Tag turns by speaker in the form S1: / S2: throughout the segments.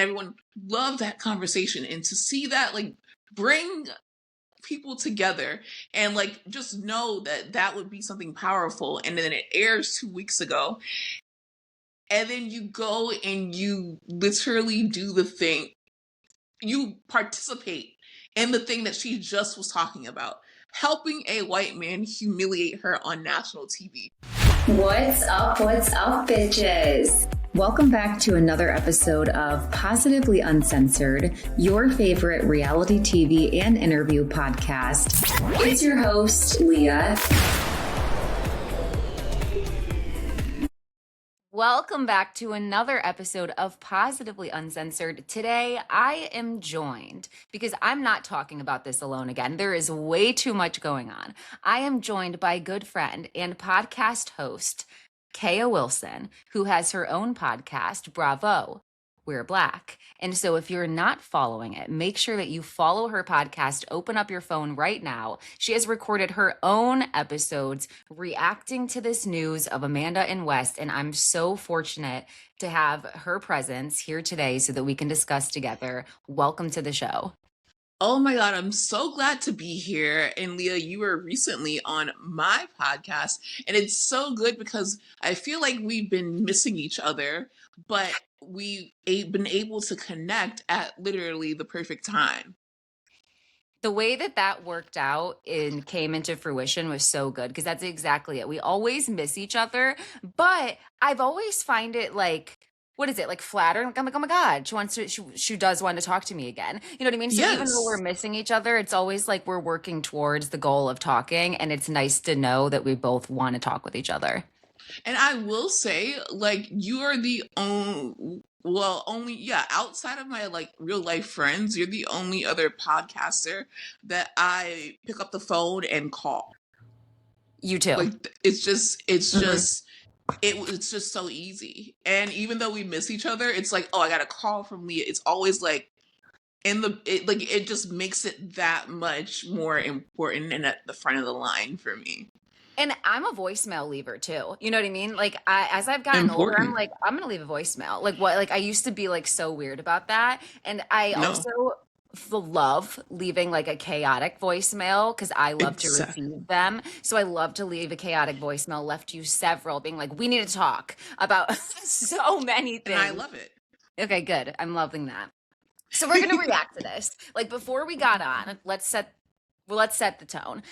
S1: everyone loved that conversation. And to see that, like, bring people together and, like, just know that that would be something powerful. And then it airs 2 weeks ago. And then you go and you literally do the thing. You participate in the thing that she just was talking about, helping a white man humiliate her on national TV.
S2: What's up, bitches? Welcome back to another episode of Positively Uncensored, your favorite reality TV and interview podcast. It's your host, Leah. Welcome back to another episode of Positively Uncensored. Today, I am joined, because I'm not talking about this alone again. There is way too much going on. I am joined by good friend and podcast host, Kaya Wilson, who has her own podcast, Bravo, We're Black. And so if you're not following it, make sure that you follow her podcast. Open up your phone right now. She has recorded her own episodes reacting to this news of Amanda and West. And I'm so fortunate to have her presence here today so that we can discuss together. Welcome to the show.
S1: Oh my God, I'm so glad to be here. And Leah, you were recently on my podcast, and it's so good because I feel like we've been missing each other, but we've been able to connect at literally the perfect time.
S2: The way that worked out and came into fruition was so good, because that's exactly it. We always miss each other, but I've always find it like, what is it, like flattering? Like, I'm like, oh my God, she does want to talk to me again. You know what I mean? So
S1: Yes.
S2: Even though we're missing each other, it's always like we're working towards the goal of talking, and it's nice to know that we both want to talk with each other.
S1: And I will say, like, you are the only, outside of my, like, real life friends, you're the only other podcaster that I pick up the phone and call.
S2: You too.
S1: Like, it's just so easy. And even though we miss each other, it's like, oh, I got a call from Leah. It's always like it just makes it that much more important and at the front of the line for me.
S2: And I'm a voicemail leaver too. You know what I mean? Like as I've gotten older, I'm like, I'm going to leave a voicemail. Like what? Like I used to be like so weird about that. And I also love leaving like a chaotic voicemail, because I love to receive them. So I love to leave a chaotic voicemail. Left you several being like, we need to talk about so many things.
S1: And I love it.
S2: Okay, good. I'm loving that. So we're going to react to this. Like before we got on, let's set the tone.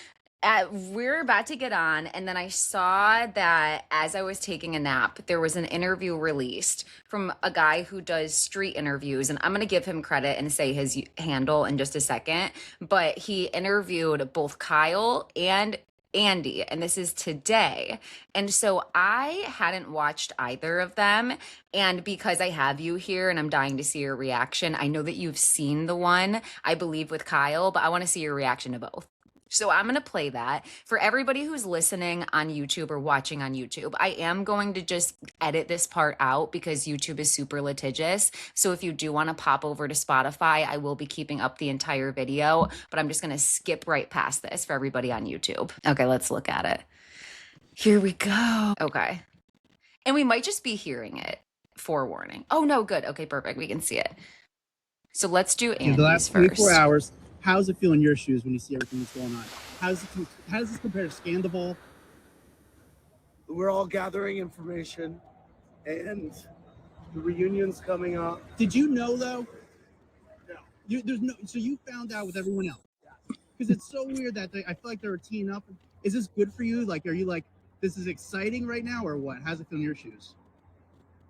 S2: We're about to get on, and then I saw that as I was taking a nap, there was an interview released from a guy who does street interviews, and I'm going to give him credit and say his handle in just a second, but he interviewed both Kyle and Andy, and this is today. And so I hadn't watched either of them, and because I have you here and I'm dying to see your reaction, I know that you've seen the one, I believe, with Kyle, but I want to see your reaction to both. So I'm going to play that. For everybody who's listening on YouTube or watching on YouTube, I am going to just edit this part out because YouTube is super litigious. So if you do want to pop over to Spotify, I will be keeping up the entire video, but I'm just going to skip right past this for everybody on YouTube. Okay, let's look at it. Here we go. Okay. And we might just be hearing it. Forewarning. Oh, no, good. Okay, perfect. We can see it. So let's do Andy's
S3: the last
S2: first.
S3: 24 hours. How does it feel in your shoes when you see everything that's going on? How does this compare to Scandal?
S4: We're all gathering information, and the reunion's coming up.
S3: Did you know though?
S4: No.
S3: So you found out with everyone else? Because it's so weird that I feel like they were teeing up. Is this good for you? Like, are you like, this is exciting right now, or what? How does it feel in your shoes?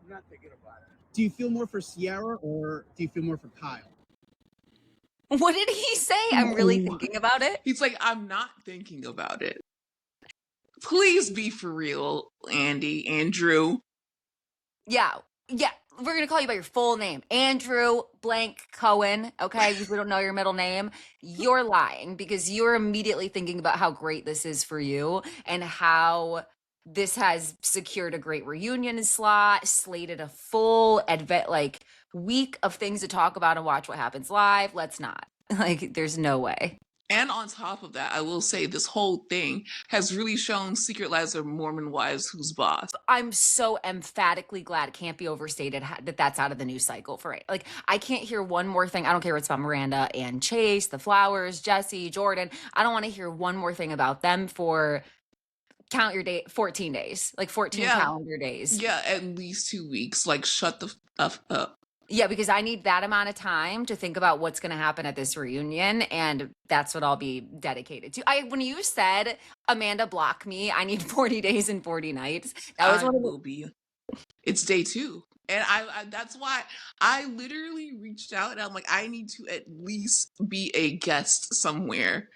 S4: I'm not thinking about it.
S3: Do you feel more for Ciara, or do you feel more for Kyle?
S2: What did he say? I'm really thinking about it.
S1: He's like, I'm not thinking about it. Please be for real, Andrew.
S2: Yeah. We're going to call you by your full name. Andrew blank Cohen, okay? Because we don't know your middle name. You're lying because you're immediately thinking about how great this is for you and how this has secured a great reunion slot, slated a full week of things to talk about and watch what happens live. Let's not. Like, there's no way.
S1: And on top of that, I will say this whole thing has really shown Secret Lives of Mormon Wives who's boss.
S2: I'm so emphatically glad, it can't be overstated, that that's out of the news cycle for it. Like, I can't hear one more thing. I don't care if it's about Miranda and Chase, the Flowers, Jesse, Jordan. I don't want to hear one more thing about them for count your day, 14 days, like 14
S1: Yeah.
S2: calendar days.
S1: Yeah, at least 2 weeks. Like, shut the f up.
S2: Yeah, because I need that amount of time to think about what's going to happen at this reunion, and that's what I'll be dedicated to. When you said, Amanda, block me, I need 40 days and 40 nights. That was
S1: I
S2: one of
S1: will be. It's day 2. And I that's why I literally reached out and I'm like, I need to at least be a guest somewhere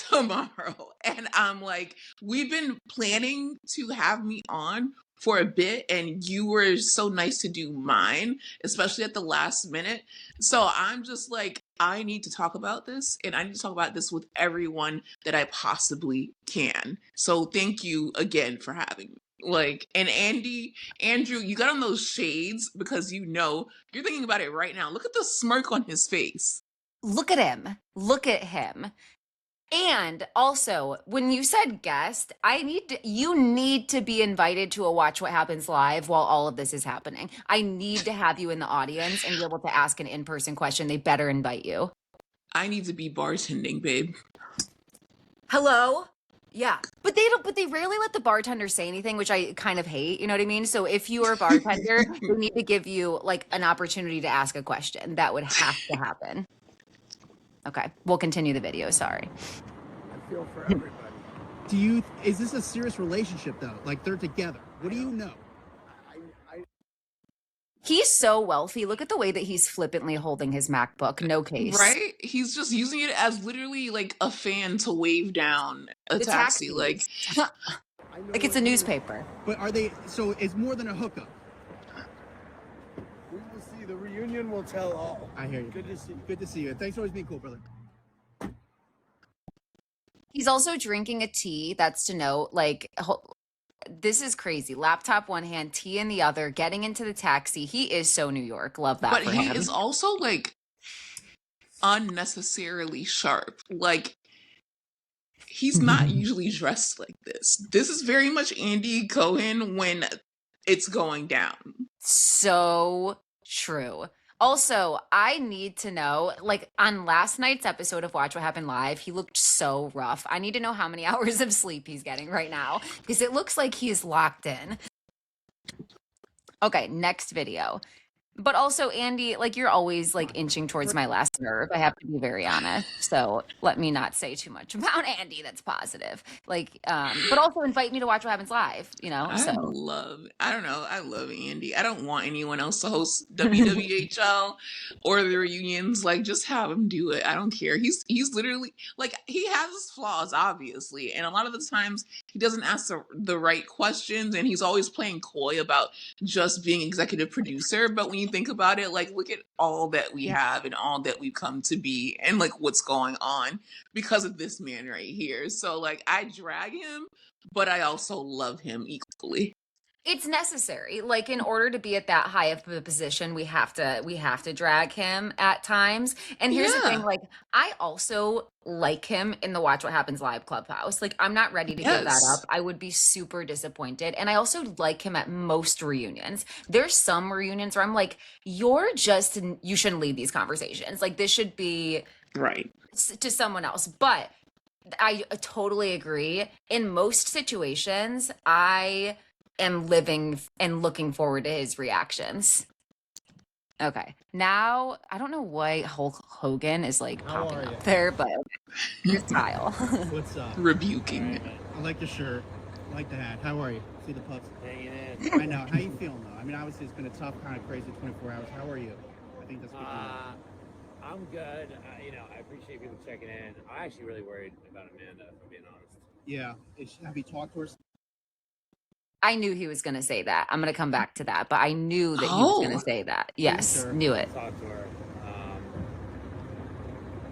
S1: tomorrow. And I'm like, we've been planning to have me on for a bit, and you were so nice to do mine, especially at the last minute. So I'm just like, I need to talk about this, and I need to talk about this with everyone that I possibly can. So thank you again for having me. Like, and Andrew, you got on those shades because you know you're thinking about it right now. Look at the smirk on his face.
S2: Look at him. Look at him. And also, when you said guest, you need to be invited to a Watch What Happens Live while all of this is happening. I need to have you in the audience and be able to ask an in-person question. They better invite you.
S1: I need to be bartending, babe.
S2: Hello? Yeah. But they rarely let the bartender say anything, which I kind of hate, you know what I mean? So if you are a bartender, they need to give you like an opportunity to ask a question. That would have to happen. Okay, we'll continue the video, sorry.
S4: I feel for everybody.
S3: Is this a serious relationship though? Like they're together. What do you know?
S2: He's so wealthy. Look at the way that he's flippantly holding his MacBook, no case.
S1: Right? He's just using it as literally like a fan to wave down a taxi. Like
S2: it's a newspaper.
S3: But so it's more than a hookup?
S4: We will see. The reunion will tell all.
S3: I hear you.
S4: Good to see you.
S3: Good to see you. Thanks for always being cool, brother.
S2: He's also drinking a tea. That's to note. Like, this is crazy. Laptop one hand, tea in the other, getting into the taxi. He is so New York. Love that.
S1: But
S2: for
S1: he
S2: him.
S1: is also like unnecessarily sharp. Like, he's not usually dressed like this. This is very much Andy Cohen when it's going down.
S2: So true. Also, I need to know, like on last night's episode of Watch What Happened Live, he looked so rough. I need to know how many hours of sleep he's getting right now because it looks like he is locked in. Okay, next video. But also, Andy, like you're always like inching towards my last nerve. I have to be very honest. So let me not say too much about Andy that's positive. Like, but also invite me to Watch What Happens Live, you know?
S1: I love Andy. I don't want anyone else to host WWHL or the reunions. Like, just have him do it. I don't care. He's literally, like, he has his flaws, obviously. And a lot of the times he doesn't ask the right questions, and he's always playing coy about just being executive producer. But when you think about it, like, look at all that we have and all that we've come to be and like what's going on because of this man right here. So like, I drag him, but I also love him equally.
S2: It's necessary. Like in order to be at that high of a position, we have to drag him at times. And here's the thing, like I also like him in the Watch What Happens Live Clubhouse. Like I'm not ready to give that up. I would be super disappointed. And I also like him at most reunions. There's some reunions where I'm like, you shouldn't lead these conversations. Like this should be
S1: right
S2: to someone else. But I totally agree. In most situations, I am living and looking forward to his reactions. Okay, now I don't know why Hulk Hogan is like popping up there, but here's Kyle.
S3: What's up?
S1: Rebuking.
S3: Right. I like the shirt. I like the hat. How are you? See the pups?
S4: Hanging in.
S3: I know. How you feeling though? I mean, obviously it's been a tough, kind of crazy 24 hours. How are you? I think that's what
S5: I'm good. I appreciate people checking in. I'm actually really worried about Amanda, if I'm being honest.
S3: Yeah. Have you talked to her?
S2: I knew he was going to say that. I'm going to come back to that, but I knew that he was going to say that. Yes,
S3: Sure.
S2: knew it.
S5: Talked to her.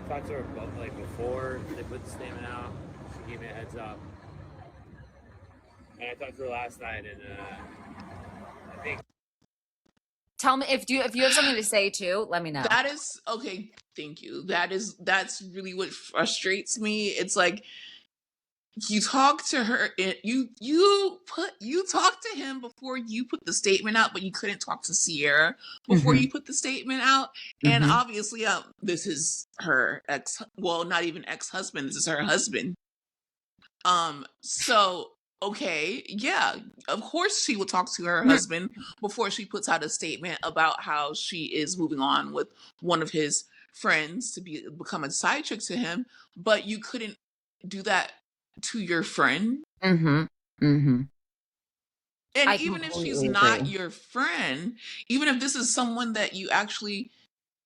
S5: Talked to her like before they put the statement out. She gave me a heads up. And I talked to her last night, and I think.
S2: Tell me if you have something to say too, let me know.
S1: That is okay. Thank you. That's really what frustrates me. It's like you talk to her. You talked to him before you put the statement out, but you couldn't talk to Ciara before
S2: Mhm.
S1: you put the statement out. And obviously, this is her ex. Well, not even ex-husband. This is her husband. So okay, yeah, of course she will talk to her husband before she puts out a statement about how she is moving on with one of his friends to become a side chick to him, but you couldn't do that to your friend.
S2: Mhm. Mhm.
S1: And
S2: I
S1: even if she's
S2: completely
S1: not
S2: agree.
S1: your friend, even if this is someone that you actually,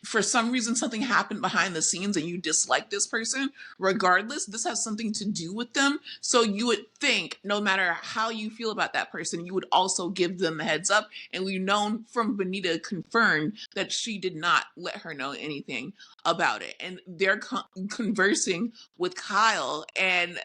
S1: for some reason, something happened behind the scenes and you dislike this person, regardless, this has something to do with them. So you would think, no matter how you feel about that person, you would also give them the heads up. And we've known from Benita confirmed that she did not let her know anything about it. And they're conversing with Kyle. And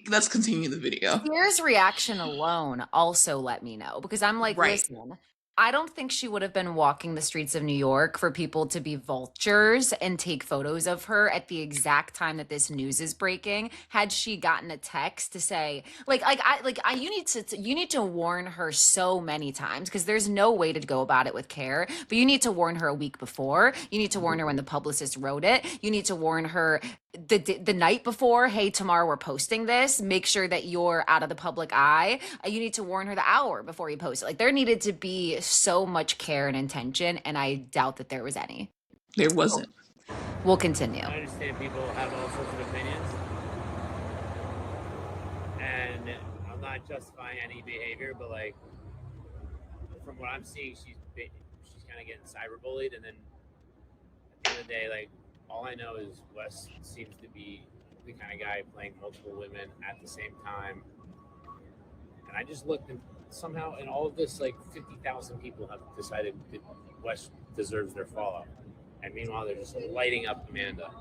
S1: let's continue the video.
S2: Ciara's reaction alone also let me know, because I'm like,
S1: Right.
S2: listen, I don't think she would have been walking the streets of New York for people to be vultures and take photos of her at the exact time that this news is breaking. Had she gotten a text to say, you need to warn her so many times, because there's no way to go about it with care. But you need to warn her a week before. You need to warn her when the publicist wrote it. You need to warn her the night before, hey, tomorrow we're posting this, make sure that you're out of the public eye. You need to warn her the hour before you post it. Like, there needed to be so much care and intention, and I doubt that there was any.
S1: There wasn't.
S2: We'll continue.
S5: I understand people have all sorts of opinions, and I'm not justifying any behavior, but like from what I'm seeing, she's kind of getting cyberbullied, and then at the end of the day, like all I know is Wes seems to be the kind of guy playing multiple women at the same time, and I just looked, and somehow in all of this, like 50,000 people have decided that Wes deserves their fallout, and meanwhile they're just lighting up Amanda.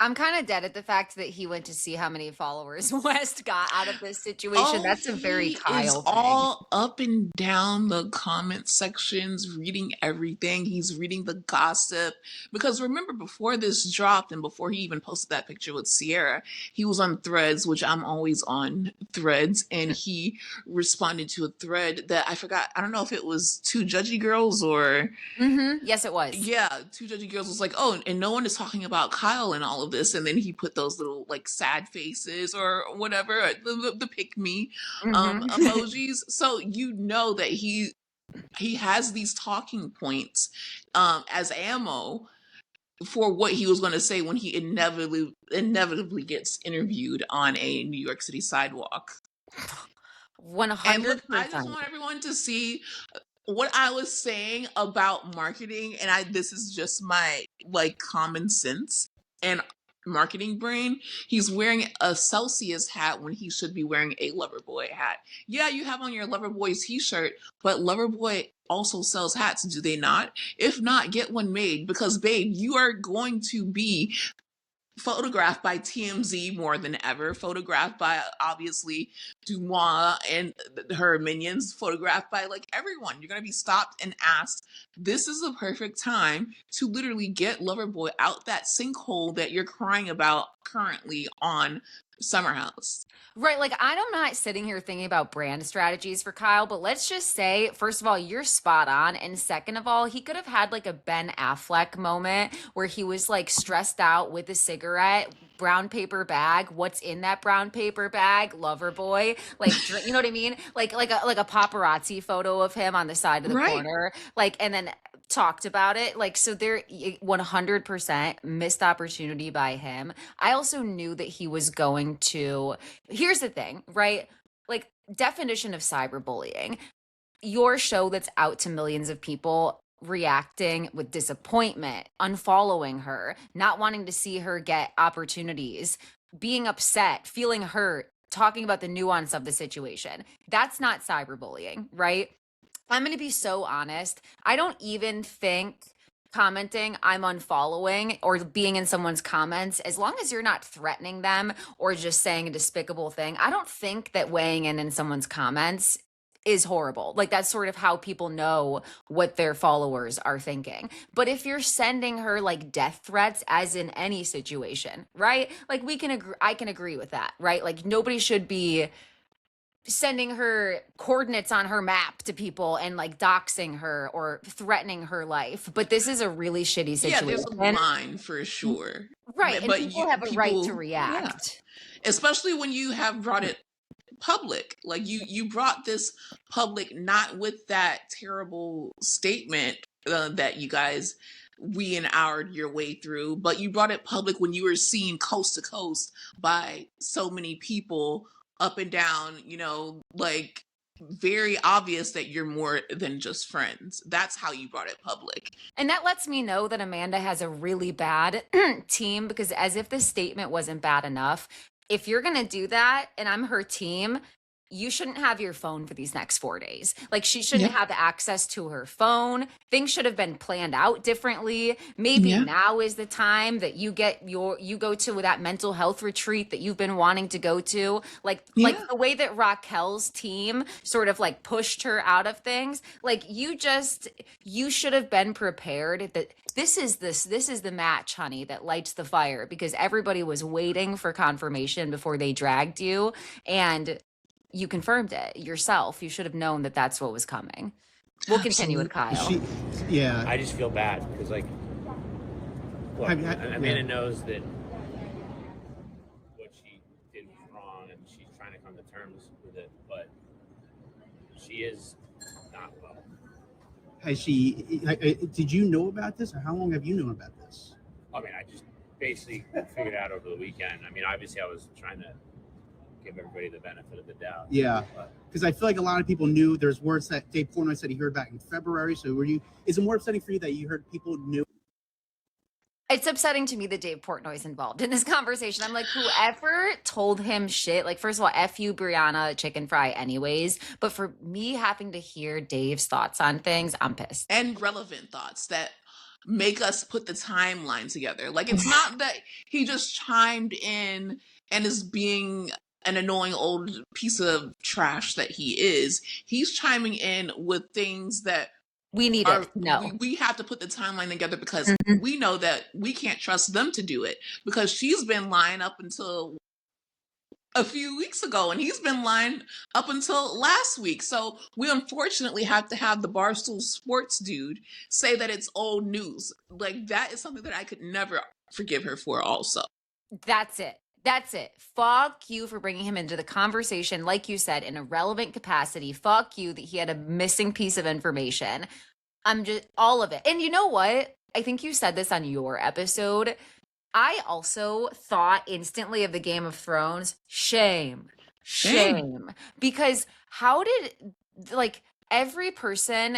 S2: I'm kind of dead at the fact that he went to see how many followers West got out of this situation. That's a very
S1: He
S2: Kyle
S1: is
S2: thing.
S1: all up and down the comment sections, reading everything. He's reading the gossip. Because remember, before this dropped and before he even posted that picture with Ciara, he was on Threads, which I'm always on Threads, and he responded to a thread that I forgot. I don't know if it was Two Judgy Girls or...
S2: Yes, it was.
S1: Yeah, Two Judgy Girls was like, oh, and no one is talking about Kyle and all of this. And then he put those little like sad faces or whatever, the pick me emojis. So you know that he has these talking points as ammo for what he was going to say when he inevitably gets interviewed on a New York City sidewalk.
S2: 100%.
S1: And look, I just want everyone to see what I was saying about marketing, and this is just my like common sense and marketing brain. He's wearing a Celsius hat when he should be wearing a Loverboy hat. Yeah, you have on your Loverboy t-shirt, but Loverboy also sells hats, do they not? If not, get one made, because babe, you are going to be photographed by TMZ more than ever, photographed by obviously Deuxmoi and her minions, photographed by like everyone. You're going to be stopped and asked. This is the perfect time to literally get Loverboy out that sinkhole that you're crying about currently on Summer House.
S2: Right, like I'm not sitting here thinking about brand strategies for Kyle, but let's just say, first of all, you're spot on, and second of all, he could have had like a Ben Affleck moment where he was like stressed out with a cigarette, brown paper bag. What's in that brown paper bag? Loverboy, like you know what I mean? Like a paparazzi photo of him on the side of the corner, like, and then talked about it. Like, so there 100% missed opportunity by him. I also knew that he was going to, here's the thing, right? Like, definition of cyberbullying, your show that's out to millions of people reacting with disappointment, unfollowing her, not wanting to see her get opportunities, being upset, feeling hurt, talking about the nuance of the situation. That's not cyberbullying, right? I'm going to be so honest. I don't even think commenting I'm unfollowing or being in someone's comments, as long as you're not threatening them or just saying a despicable thing, I don't think that weighing in someone's comments is horrible. Like that's sort of how people know what their followers are thinking. But if you're sending her like death threats as in any situation, right? Like we can agree, I can agree with that, right? Like nobody should be sending her coordinates on her map to people and like doxing her or threatening her life. But this is a really shitty
S1: Yeah,
S2: situation.
S1: there's a line for sure.
S2: Right. And
S1: But
S2: people have a right to
S1: yeah,
S2: react.
S1: especially when you have brought it public. Like you brought this public not with that terrible statement that you guys we and oured your way through, but you brought it public when you were seen coast to coast by so many people up and down, like very obvious that you're more than just friends. That's how you brought it public.
S2: And that lets me know that Amanda has a really bad team, because as if this statement wasn't bad enough, if you're going to do that and I'm her team, you shouldn't have your phone for these next 4 days. Like she shouldn't have access to her phone. Things should have been planned out differently. Maybe now is the time that you go to that mental health retreat that you've been wanting to go to. Like the way that Raquel's team sort of like pushed her out of things. Like you should have been prepared that this is the match, honey, that lights the fire, because everybody was waiting for confirmation before they dragged you. And you confirmed it yourself. You should have known that that's what was coming. We'll continue with Kyle.
S5: I just feel bad because, like, look, Amanda knows that what she did was wrong, and she's trying to come to terms with it, but she is not well.
S3: Has she? Did you know about this, or how long have you known about this?
S5: I mean, I just basically figured it out over the weekend. I mean, obviously, I was trying to give everybody the benefit of the doubt.
S3: Yeah, because I feel like a lot of people knew. There's words that Dave Portnoy said he heard back in February. So is it more upsetting for you that you heard people knew?
S2: It's upsetting to me that Dave Portnoy's involved in this conversation. I'm like, whoever told him shit, like, first of all, F you, Brianna Chicken Fry anyways. But for me having to hear Dave's thoughts on things, I'm pissed.
S1: And relevant thoughts that make us put the timeline together. Like, it's not that he just chimed in and is being an annoying old piece of trash that he is. He's chiming in with things that
S2: we need
S1: we have to put the timeline together, because we know that we can't trust them to do it, because she's been lying up until a few weeks ago and he's been lying up until last week. So we unfortunately have to have the Barstool Sports dude say that it's old news. Like, that is something that I could never forgive her for also.
S2: That's it. That's it. Fuck you for bringing him into the conversation, like you said, in a relevant capacity. Fuck you that he had a missing piece of information. I'm just, all of it. And you know what? I think you said this on your episode. I also thought instantly of the Game of Thrones. Shame. Because how did, like, every person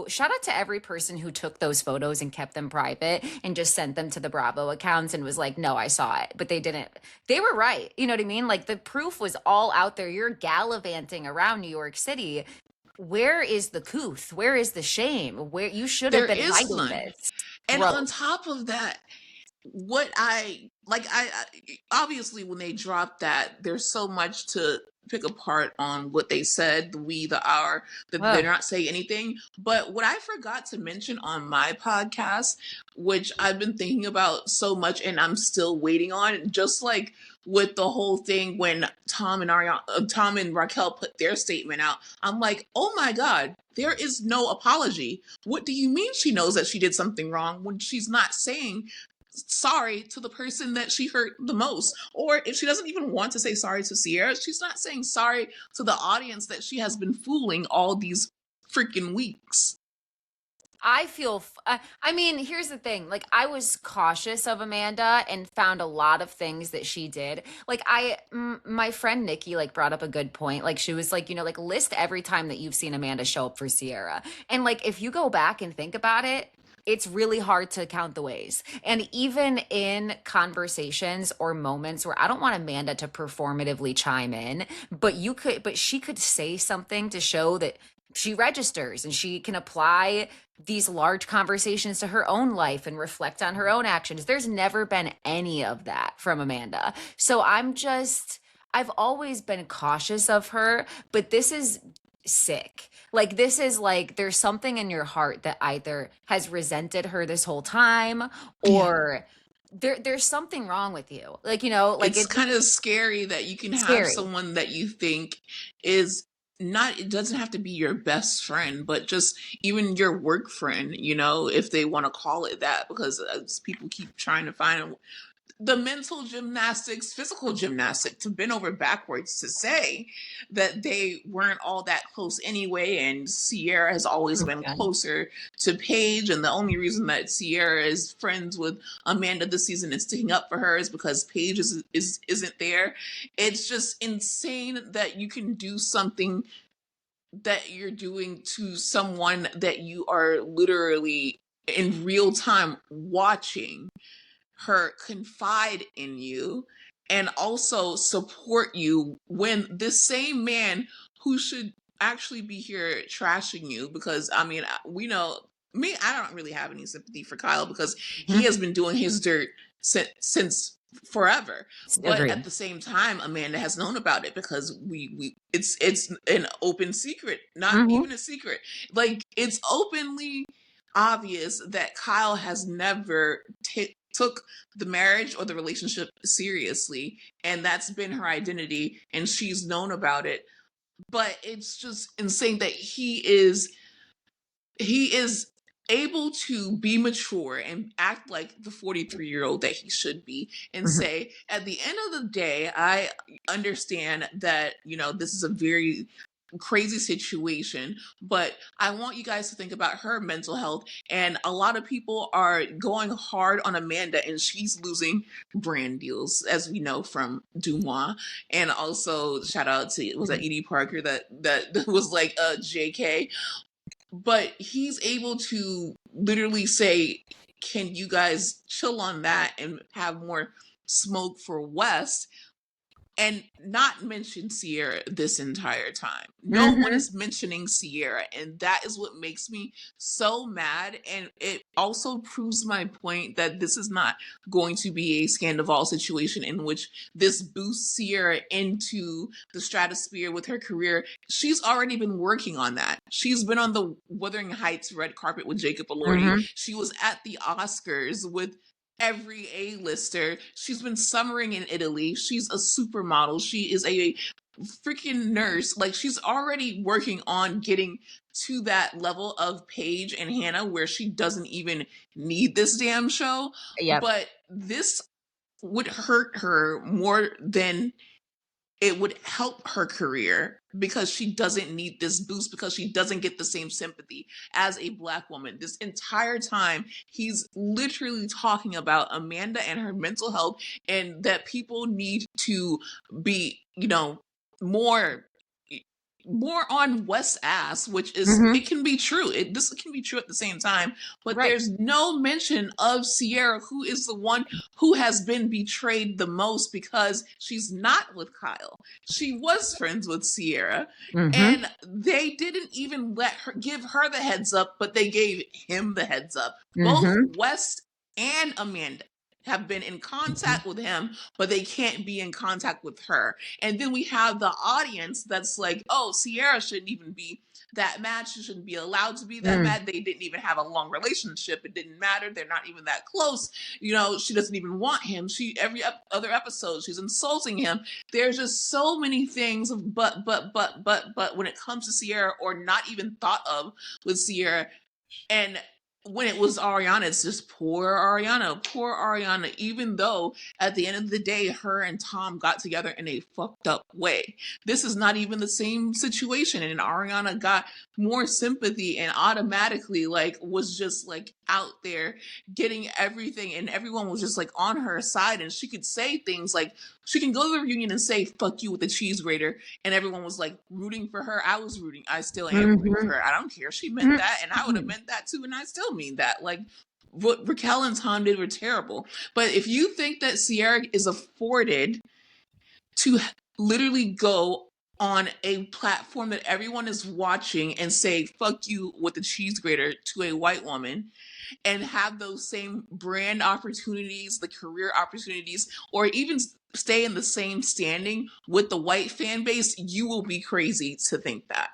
S2: shout out to every person who took those photos and kept them private and just sent them to the Bravo accounts and was like, no, I saw it, but they didn't. They were right. You know what I mean? Like, the proof was all out there. You're gallivanting around New York City. Where is the couth? Where is the shame? Where you should have been hiding this.
S1: And on top of that, what I obviously when they dropped that, there's so much to pick apart on what they said, the we, the our, that they're not saying anything. But what I forgot to mention on my podcast, which I've been thinking about so much and I'm still waiting on, just like with the whole thing when Tom and Raquel put their statement out, I'm like, oh my God, there is no apology. What do you mean she knows that she did something wrong when she's not saying sorry to the person that she hurt the most? Or if she doesn't even want to say sorry to Ciara, she's not saying sorry to the audience that she has been fooling all these freaking weeks.
S2: I feel, I mean, here's the thing. Like, I was cautious of Amanda and found a lot of things that she did. Like, my friend Nikki, like, brought up a good point. Like, she was like, you know, like, list every time that you've seen Amanda show up for Ciara. And, like, if you go back and think about it, it's really hard to count the ways. And even in conversations or moments where I don't want Amanda to performatively chime in, but she could say something to show that she registers and she can apply these large conversations to her own life and reflect on her own actions. There's never been any of that from Amanda. So I've always been cautious of her, but this is sick. Like, this is like, there's something in your heart that either has resented her this whole time,
S1: Yeah.
S2: or there's something wrong with you. Like, you know, like
S1: It's
S2: it's
S1: kind of scary that you can have
S2: scary.
S1: someone that you think is not, it doesn't have to be your best friend, but just even your work friend, you know, if they want to call it that, because people keep trying to find the mental gymnastics, physical gymnastics, to bend over backwards to say that they weren't all that close anyway. And Ciara has always been closer to Paige. And the only reason that Ciara is friends with Amanda this season and sticking up for her is because Paige isn't there. It's just insane that you can do something that you're doing to someone that you are literally in real time watching her confide in you and also support you, when this same man who should actually be here trashing you, because I mean, we know me, I don't really have any sympathy for Kyle because he has been doing his dirt since forever. But
S2: Agreed.
S1: at the same time, Amanda has known about it because it's an open secret, not even a secret. Like, it's openly obvious that Kyle has never took the marriage or the relationship seriously, and that's been her identity, and she's known about it. But it's just insane that he is able to be mature and act like the 43-year-old that he should be, and say, at the end of the day, I understand that, you know, this is a very crazy situation, but I want you guys to think about her mental health. And a lot of people are going hard on Amanda, and she's losing brand deals, as we know from Deuxmoix. And also, shout out to, was that Edie Parker that was like JK? But he's able to literally say, can you guys chill on that and have more smoke for West? And not mention Ciara this entire time. No one is mentioning Ciara, and that is what makes me so mad. And it also proves my point that this is not going to be a Scandival situation in which this boosts Ciara into the stratosphere with her career. She's already been working on that. She's been on the Wuthering Heights red carpet with Jacob Elordi. She was at the Oscars with every A-lister. She's been summering in Italy. She's a supermodel. She is a freaking nurse. Like, she's already working on getting to that level of Paige and Hannah where she doesn't even need this damn show. But this would hurt her more than it would help her career, because she doesn't need this boost, because she doesn't get the same sympathy as a Black woman. This entire time, he's literally talking about Amanda and her mental health, and that people need to be, you know, more on West's ass, which is, it can be true. This can be true at the same time, but there's no mention of Ciara, who is the one who has been betrayed the most, because she's not with Kyle. She was friends with Ciara, and they didn't even give her the heads up, but they gave him the heads up. Both West and Amanda have been in contact with him, but they can't be in contact with her. And then we have the audience that's like, oh, Ciara shouldn't even be that mad. She shouldn't be allowed to be that mad. They didn't even have a long relationship. It didn't matter. They're not even that close. You know, she doesn't even want him. Every other episode, she's insulting him. There's just so many things of but when it comes to Ciara, or not even thought of with Ciara. And when it was Ariana, it's just poor Ariana, even though at the end of the day, her and Tom got together in a fucked up way. This is not even the same situation. And Ariana got more sympathy and automatically was just out there getting everything, and everyone was just on her side, and she could say things like, she can go to the reunion and say, fuck you with the cheese grater, and everyone was rooting for her. I still am rooting for her. I don't care. She meant that, and I would have meant that too, and I still mean that. What Raquel and Tom did were terrible. But if you think that Ciara is afforded to literally go on a platform that everyone is watching and say, fuck you with the cheese grater to a white woman, and have those same brand opportunities, the career opportunities, or even stay in the same standing with the white fan base, you will be crazy to think that.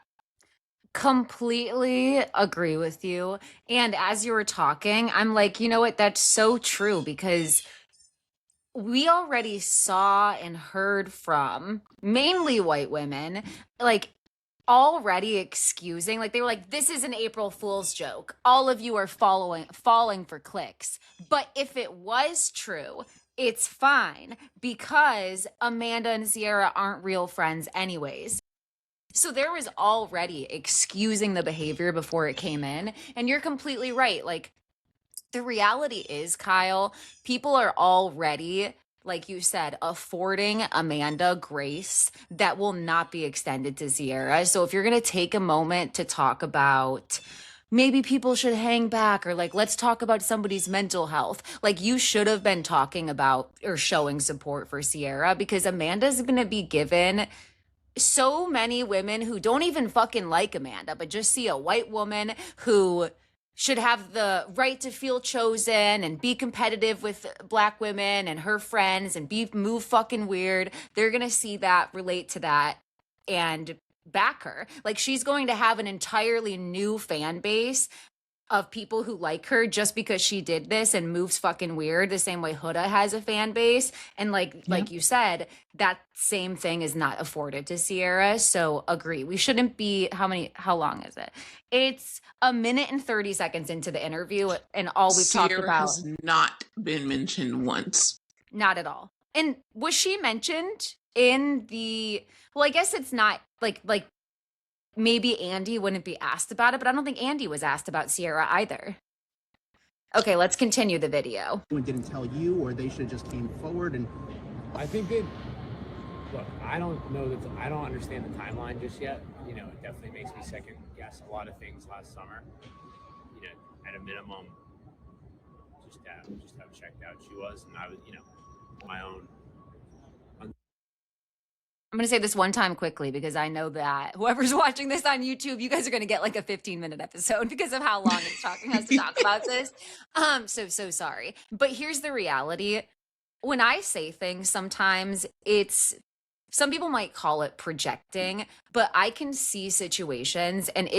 S2: Completely agree with you. And as you were talking, I'm like, you know what? That's so true because we already saw and heard from mainly white women, like already excusing, like they were like, this is an April Fool's joke. All of you are falling for clicks. But if it was true, it's fine because Amanda and Ciara aren't real friends anyways. So there was already excusing the behavior before it came in. And you're completely right. Like, the reality is, Kyle, people are already, like you said, affording Amanda grace that will not be extended to Ciara. So if you're going to take a moment to talk about maybe people should hang back, or like, let's talk about somebody's mental health, like you should have been talking about or showing support for Ciara, because Amanda's going to be given so many women who don't even fucking like Amanda, but just see a white woman who should have the right to feel chosen and be competitive with black women and her friends and move fucking weird. They're going to see that, relate to that, and back her. Like, she's going to have an entirely new fan base of people who like her just because she did this and moves fucking weird, the same way Huda has a fan base. And like you said, that same thing is not afforded to Ciara. So agree. We shouldn't be, how long is it? It's a minute and 30 seconds into the interview, and all we've talked
S1: Ciara
S2: about
S1: has not been mentioned once.
S2: not at all. And was she mentioned in the, well, I guess it's not like maybe Andy wouldn't be asked about it, but I don't think Andy was asked about Ciara either. Okay, let's continue the video.
S3: Didn't tell you, or they should have just came forward and.
S5: I think they look. I don't know that. I don't understand the timeline just yet. You know, it definitely makes me second guess a lot of things last summer. You know, at a minimum, just how checked out she was, and I was, you know, my own.
S2: I'm going to say this one time quickly because I know that whoever's watching this on YouTube, you guys are going to get like a 15-minute episode because of how long it's talking us to talk about this. So sorry. But here's the reality. When I say things, sometimes some people might call it projecting, but I can see situations, and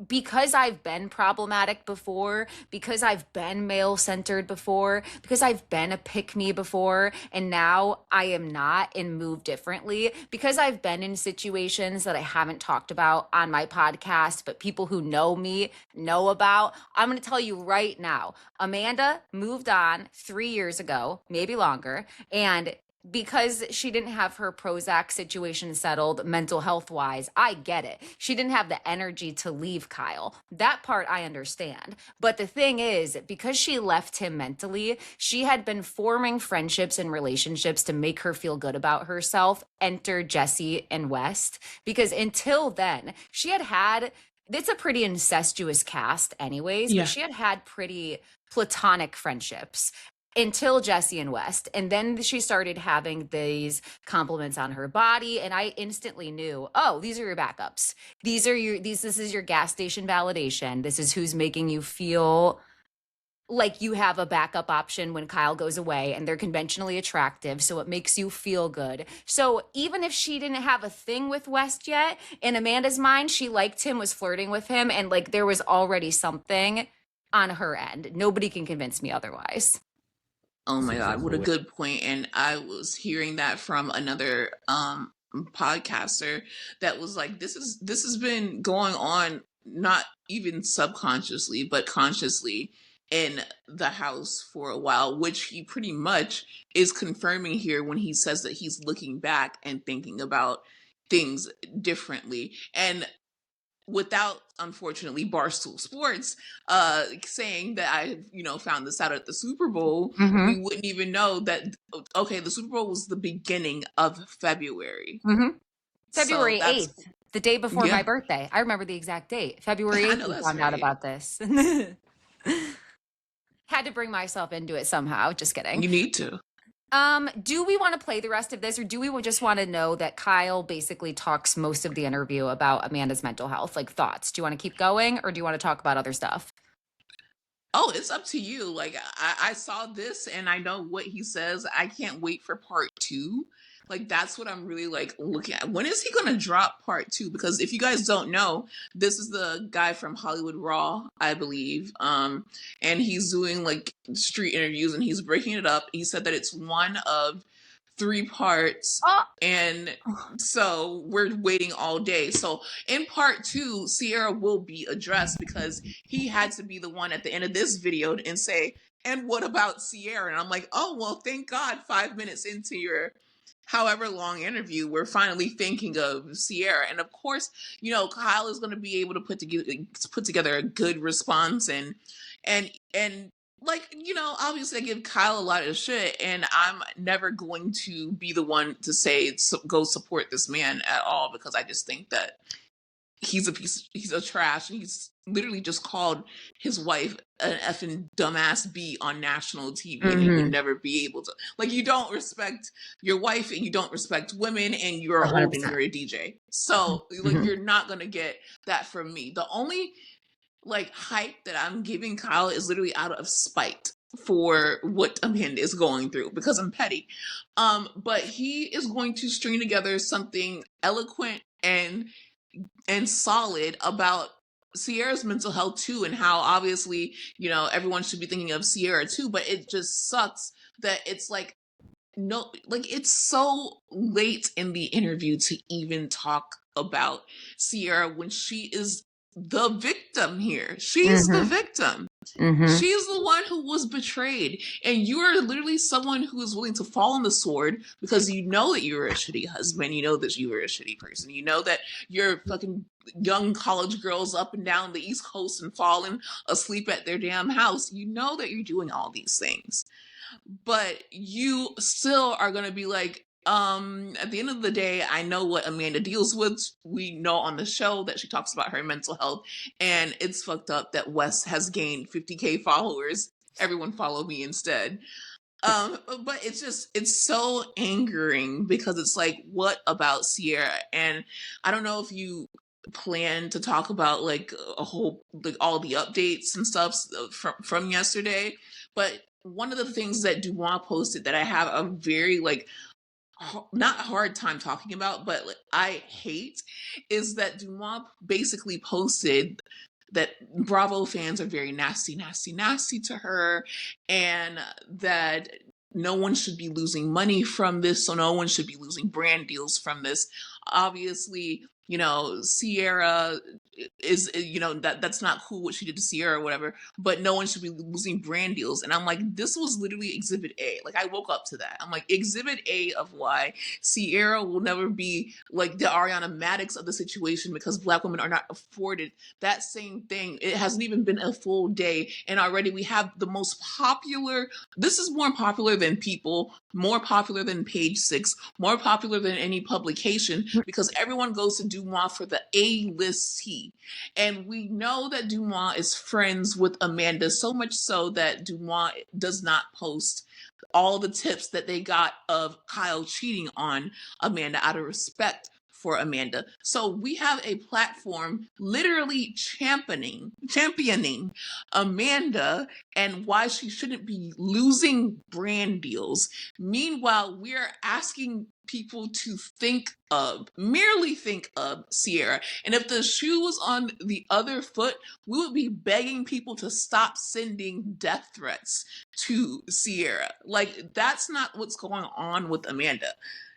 S2: because I've been problematic before, because I've been male-centered before, because I've been a pick-me before, and now I am not and move differently, because I've been in situations that I haven't talked about on my podcast, but people who know me know about, I'm going to tell you right now, Amanda moved on 3 years ago, maybe longer, and because she didn't have her Prozac situation settled mental health wise, I get it. She didn't have the energy to leave Kyle. That part I understand. But the thing is, because she left him mentally, she had been forming friendships and relationships to make her feel good about herself. Enter Jesse and West. Because until then, she had it's a pretty incestuous cast anyways, but she had pretty platonic friendships until Jesse and West. And then she started having these compliments on her body. And I instantly knew, oh, these are your backups. This is your gas station validation. This is who's making you feel like you have a backup option when Kyle goes away, and they're conventionally attractive. So it makes you feel good. So even if she didn't have a thing with West yet, in Amanda's mind, she liked him, was flirting with him. And like, there was already something on her end. Nobody can convince me otherwise.
S1: Oh my God, what a good point. And I was hearing that from another podcaster that was like, this has been going on, not even subconsciously, but consciously in the house for a while, which he pretty much is confirming here when he says that he's looking back and thinking about things differently. And without, unfortunately, Barstool Sports saying that I, found this out at the Super Bowl, we wouldn't even know that, okay, the Super Bowl was the beginning of February.
S2: February 8th, the day before my birthday. I remember the exact date. February 8th, we found out about this. Had to bring myself into it somehow. Just kidding.
S1: You need to.
S2: Do we want to play the rest of this, or do we just want to know that Kyle basically talks most of the interview about Amanda's mental health? Like, thoughts? Do you want to keep going, or do you want to talk about other stuff?
S1: Oh, it's up to you. Like, I saw this and I know what he says. I can't wait for part 2. Like, that's what I'm really like looking at. When is he gonna drop part 2? Because if you guys don't know, this is the guy from Hollywood Raw, I believe. And he's doing like street interviews and he's breaking it up. He said that it's one of 3 parts.
S2: Oh.
S1: And so we're waiting all day. So in part 2, Ciara will be addressed because he had to be the one at the end of this video and say, and what about Ciara? And I'm like, oh, well, thank God 5 minutes into your however long interview, we're finally thinking of Ciara. And of course, you know, Kyle is going to be able to put together a good response and like, you know, obviously I give Kyle a lot of shit and I'm never going to be the one to say, go support this man at all, because I just think that he's a trash, and he's literally just called his wife an effing dumbass B on national TV, and he would never be able to. Like, you don't respect your wife, and you don't respect women, and you're
S2: 100%.
S1: old and you're a DJ. So, like, you're not gonna get that from me. The only like hype that I'm giving Kyle is literally out of spite for what Amanda is going through, because I'm petty. But he is going to string together something eloquent and solid about Ciara's mental health too, and how obviously, you know, everyone should be thinking of Ciara too, but it just sucks that it's like, no, like, it's so late in the interview to even talk about Ciara when she is the victim here. She's the victim. She's the one who was betrayed, and you are literally someone who is willing to fall on the sword because you know that you were a shitty husband, you know that you were a shitty person, you know that you're fucking young college girls up and down the East Coast and falling asleep at their damn house. You know that you're doing all these things, but you still are gonna be like, at the end of the day, I know what Amanda deals with. We know on the show that she talks about her mental health, and it's fucked up that Wes has gained 50K followers. Everyone follow me instead. But it's so angering because it's like, what about Ciara? And I don't know if you plan to talk about like a whole, like all the updates and stuff from yesterday, but one of the things that Deuxmois posted that I have a very like not hard time talking about, but like, I hate, is that Deuxmois basically posted that Bravo fans are very nasty to her, and that no one should be losing money from this, so no one should be losing brand deals from this. Obviously, you know, Ciara is, you know, that's not cool what she did to Ciara or whatever, but no one should be losing brand deals. And I'm like, this was literally exhibit A. Like, I woke up to that. I'm like, exhibit A of why Ciara will never be like the Ariana Madix of the situation, because Black women are not afforded that same thing. It hasn't even been a full day, and already we have the most popular, this is more popular than People, more popular than Page Six, more popular than any publication, because everyone goes to Deuxmois for the A-list tea. And we know that Deuxmois is friends with Amanda, so much so that Deuxmois does not post all the tips that they got of Kyle cheating on Amanda out of respect for Amanda. So we have a platform literally championing Amanda and why she shouldn't be losing brand deals. Meanwhile, we're asking people to merely think of Ciara. And if the shoe was on the other foot, we would be begging people to stop sending death threats to Ciara. Like, that's not what's going on with Amanda.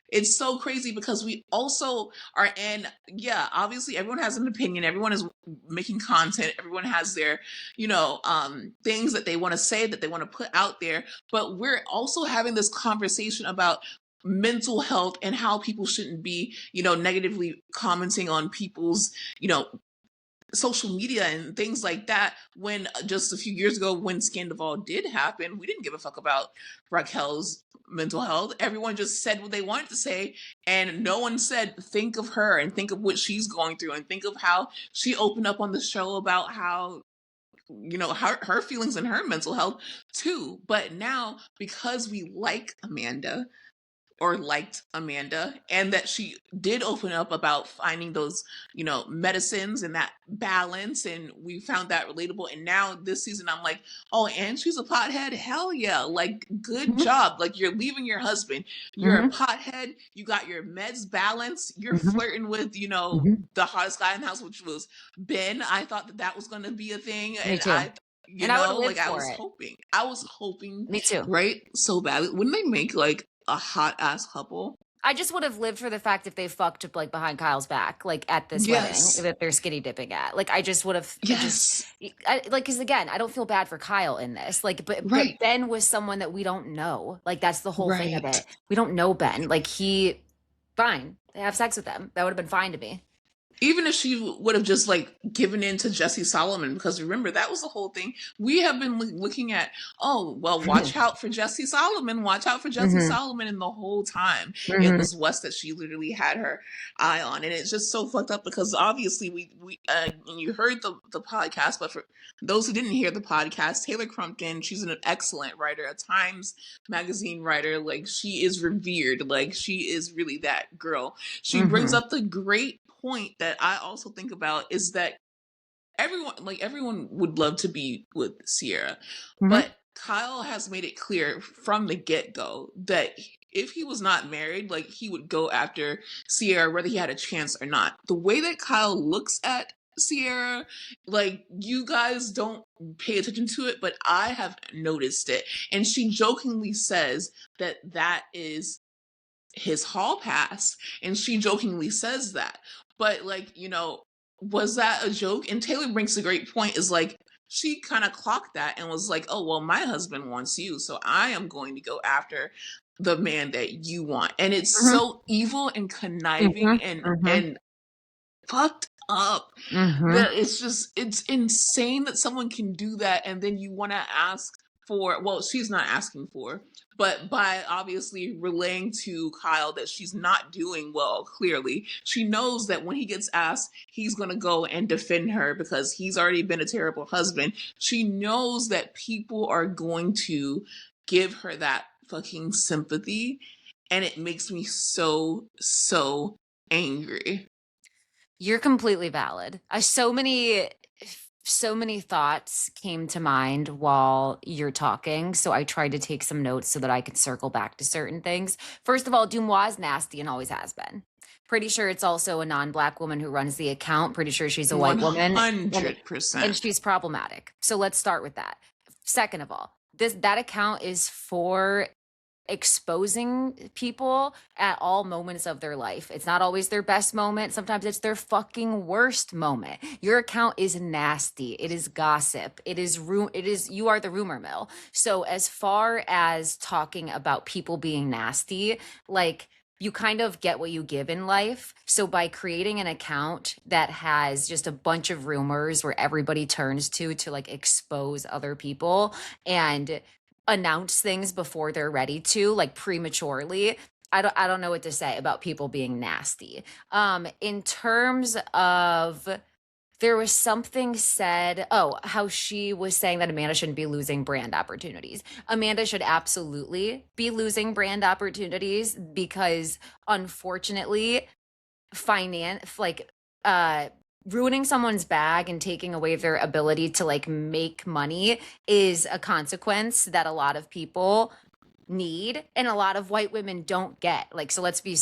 S1: It's so crazy because we also are in, yeah, obviously everyone has an opinion. Everyone is making content. Everyone has their, you know, things that they want to say, that they want to put out there. But we're also having this conversation about mental health and how people shouldn't be, you know, negatively commenting on people's, you know, social media and things like that. When just a few years ago, when Scandival did happen, we didn't give a fuck about Raquel's mental health. Everyone just said what they wanted to say, and no one said, think of her and think of what she's going through and think of how she opened up on the show about how, you know, her feelings and her mental health too. But now, because we like Amanda, or liked Amanda, and that she did open up about finding those, medicines and that balance, and we found that relatable. And now this season, I'm like, oh, and she's a pothead? Hell yeah. Like, good job. Like, you're leaving your husband. You're a pothead. You got your meds balance. You're flirting with, the hottest guy in the house, which was Ben. I thought that was going to be a thing.
S2: Me
S1: And
S2: too.
S1: I
S2: would live
S1: like I
S2: for
S1: was
S2: it.
S1: hoping. I was hoping.
S2: Me too.
S1: Right? So badly. Wouldn't they make like a hot ass couple?
S2: I just would have lived for the fact if they fucked up like behind Kyle's back, like at this
S1: Yes.
S2: wedding that they're skinny dipping at. Like I just would have
S1: Yes.
S2: because again, I don't feel bad for Kyle in this. Like, but
S1: Right.
S2: Ben was someone that we don't know. Like that's the whole thing of
S1: Right.
S2: it. We don't know Ben. Like fine. They have sex with them. That would have been fine to me.
S1: Even if she would have just like given in to Jesse Solomon, because remember, that was the whole thing. We have been looking at, oh, well, watch out for Jesse Solomon, watch out for Jesse Solomon. And the whole time it was Wes that she literally had her eye on. And it's just so fucked up because obviously we and you heard the podcast, but for those who didn't hear the podcast, Taylor Crumpton, she's an excellent writer, a Times Magazine writer. Like, she is revered. Like, she is really that girl. She brings up the great point that I also think about, is that everyone would love to be with Ciara, but Kyle has made it clear from the get-go that if he was not married, like, he would go after Ciara whether he had a chance or not. The way that Kyle looks at Ciara, like, you guys don't pay attention to it, but I have noticed it. And she jokingly says that is his hall pass, and she jokingly says that. But, like, was that a joke? And Taylor brings a great point, is like, she kind of clocked that and was like, oh, well, my husband wants you, so I am going to go after the man that you want. And it's so evil and conniving and fucked up that it's insane that someone can do that. And then you want to ask for, well, she's not asking for, but by obviously relaying to Kyle that she's not doing well, clearly, she knows that when he gets asked, he's going to go and defend her because he's already been a terrible husband. She knows that people are going to give her that fucking sympathy, and it makes me so, so angry.
S2: You're completely valid. So many thoughts came to mind while you're talking, so I tried to take some notes so that I could circle back to certain things. First of all, Deuxmois is nasty and always has been. Pretty sure it's also a non-Black woman who runs the account. Pretty sure she's a white woman.
S1: 100%.
S2: And she's problematic. So let's start with that. Second of all, that account is for exposing people at all moments of their life. It's not always their best moment. Sometimes it's their fucking worst moment. Your account is nasty. It is gossip. You are the rumor mill. So as far as talking about people being nasty, like, you kind of get what you give in life. So by creating an account that has just a bunch of rumors where everybody turns to like expose other people and announce things before they're ready to, like, prematurely, I don't know what to say about people being nasty. In terms of, there was something said, how she was saying that Amanda shouldn't be losing brand opportunities. Amanda should absolutely be losing brand opportunities because, unfortunately, ruining someone's bag and taking away their ability to like make money is a consequence that a lot of people need and a lot of white women don't get. Like, so let's be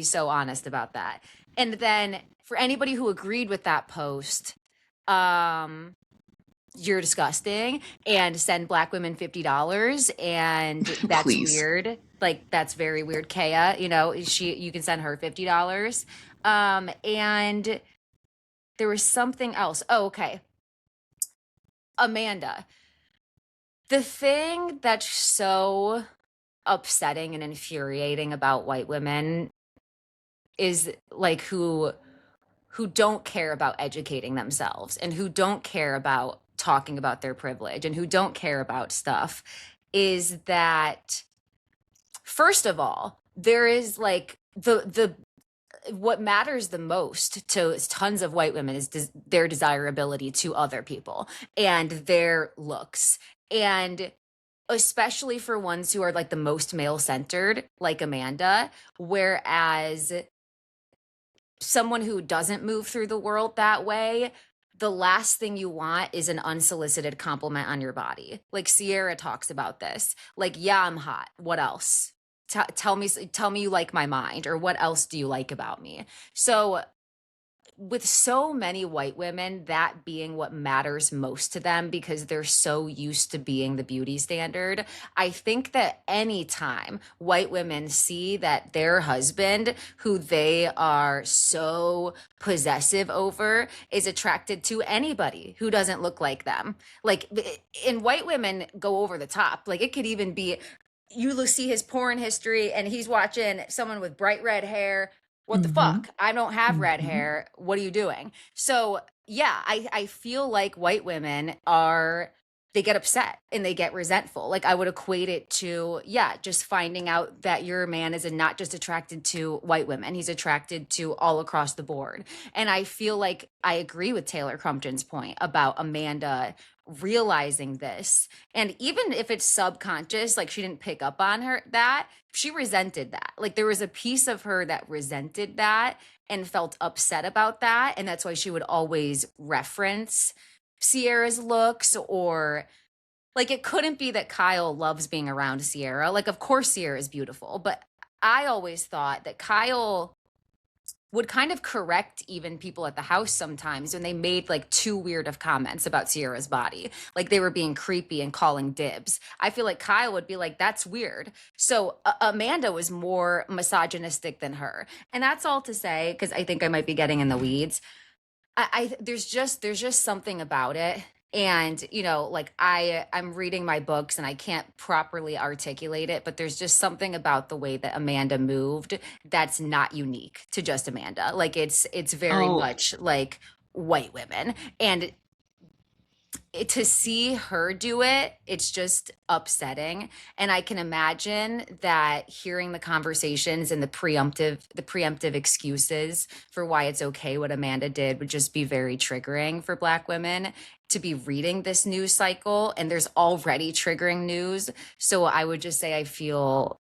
S2: so honest about that. And then for anybody who agreed with that post, you're disgusting, and send Black women $50, and that's
S1: Please.
S2: weird. Like, that's very weird. Kaya, you can send her $50. And there was something else. Oh, okay. Amanda. The thing that's so upsetting and infuriating about white women is like who don't care about educating themselves and who don't care about talking about their privilege and who don't care about stuff, is that, first of all, there is like what matters the most to tons of white women is their desirability to other people and their looks. And especially for ones who are like the most male centered, like Amanda, whereas someone who doesn't move through the world that way, the last thing you want is an unsolicited compliment on your body. Like Ciara talks about this. Like, yeah, I'm hot. What else? Tell me you like my mind, or what else do you like about me? So with so many white women, that being what matters most to them because they're so used to being the beauty standard, I think that anytime white women see that their husband, who they are so possessive over, is attracted to anybody who doesn't look like them, like, and white women go over the top. Like, it could even be you see his porn history and he's watching someone with bright red hair. What the fuck? I don't have red hair. What are you doing? So yeah, I feel like white women they get upset and they get resentful. Like, I would equate it to, yeah, just finding out that your man is not just attracted to white women, he's attracted to all across the board. And I feel like I agree with Taylor Crumpton's point about Amanda realizing this. And even if it's subconscious, like she didn't pick up on that, she resented that. Like, there was a piece of her that resented that and felt upset about that. And that's why she would always reference Ciara's looks, or like, it couldn't be that Kyle loves being around Ciara. Like, of course Ciara is beautiful, but I always thought that Kyle would kind of correct even people at the house sometimes when they made like too weird of comments about Ciara's body. Like, they were being creepy and calling dibs. I feel like Kyle would be like, that's weird. So Amanda was more misogynistic than her. And that's all to say, because I think I might be getting in the weeds. There's just something about it. And, like, I'm reading my books and I can't properly articulate it, but there's just something about the way that Amanda moved that's not unique to just Amanda. Like, it's very much like white women. And to see her do it, it's just upsetting. And I can imagine that hearing the conversations and the preemptive excuses for why it's okay what Amanda did would just be very triggering for Black women to be reading this news cycle. And there's already triggering news. So I would just say I feel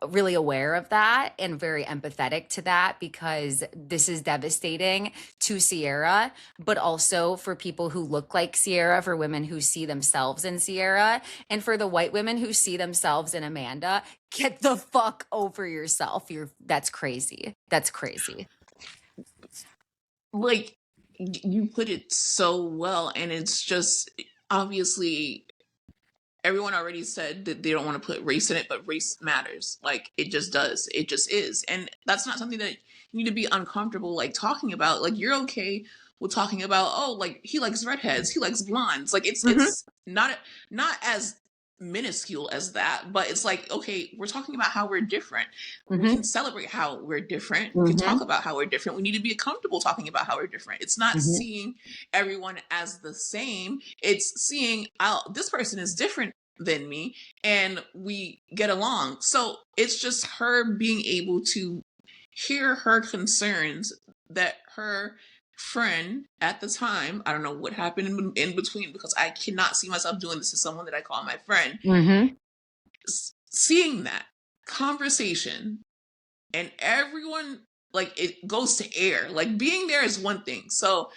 S2: really aware of that and very empathetic to that, because this is devastating to Ciara, but also for people who look like Ciara, for women who see themselves in Ciara, and for the white women who see themselves in Amanda. Get the fuck over yourself. That's crazy. That's crazy.
S1: Like, you put it so well, and it's just, obviously everyone already said that they don't want to put race in it, but race matters. Like, it just does. It just is. And that's not something that you need to be uncomfortable, like, talking about. Like, you're okay with talking about, oh, like, he likes redheads, he likes blondes. Like, it's not as minuscule as that, but it's like, okay, we're talking about how we're different. We can celebrate how we're different. We can talk about how we're different. We need to be comfortable talking about how we're different. It's not seeing everyone as the same. It's seeing, this person is different than me and we get along. So it's just her being able to hear her concerns that her friend at the time, I don't know what happened in between, because I cannot see myself doing this to someone that I call my friend. Seeing that conversation and everyone, like, it goes to air. Like, being there is one thing. So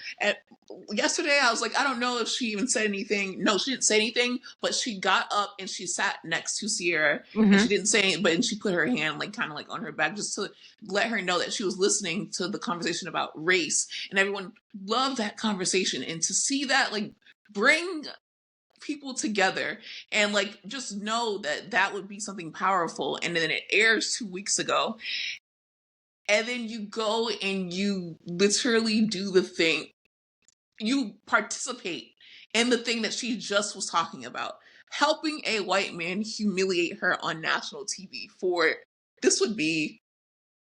S1: yesterday I was like, I don't know if she even said anything. No, she didn't say anything, but she got up and she sat next to Ciara and she didn't say anything, but she put her hand like kind of like on her back just to let her know that she was listening to the conversation about race, and everyone loved that conversation. And to see that, like, bring people together and like just know that that would be something powerful. And then it airs 2 weeks ago, and then you go and you literally do the thing. You participate in the thing that she just was talking about, helping a white man humiliate her on national TV for, this would be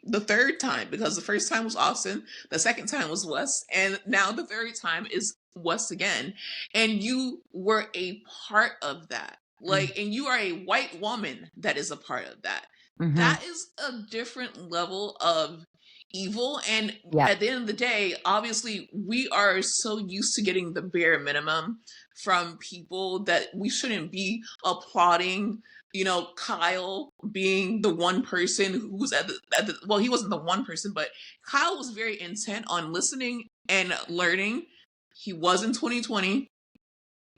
S1: the third time, because the first time was Austin, the second time was Wes, and now the third time is Wes again. And you were a part of that. Like, and you are a white woman that is a part of that. That is a different level of evil. And at the end of the day, obviously, we are so used to getting the bare minimum from people that we shouldn't be applauding, you know, Kyle being the one person who was well, he wasn't the one person, but Kyle was very intent on listening and learning. He was in 2020.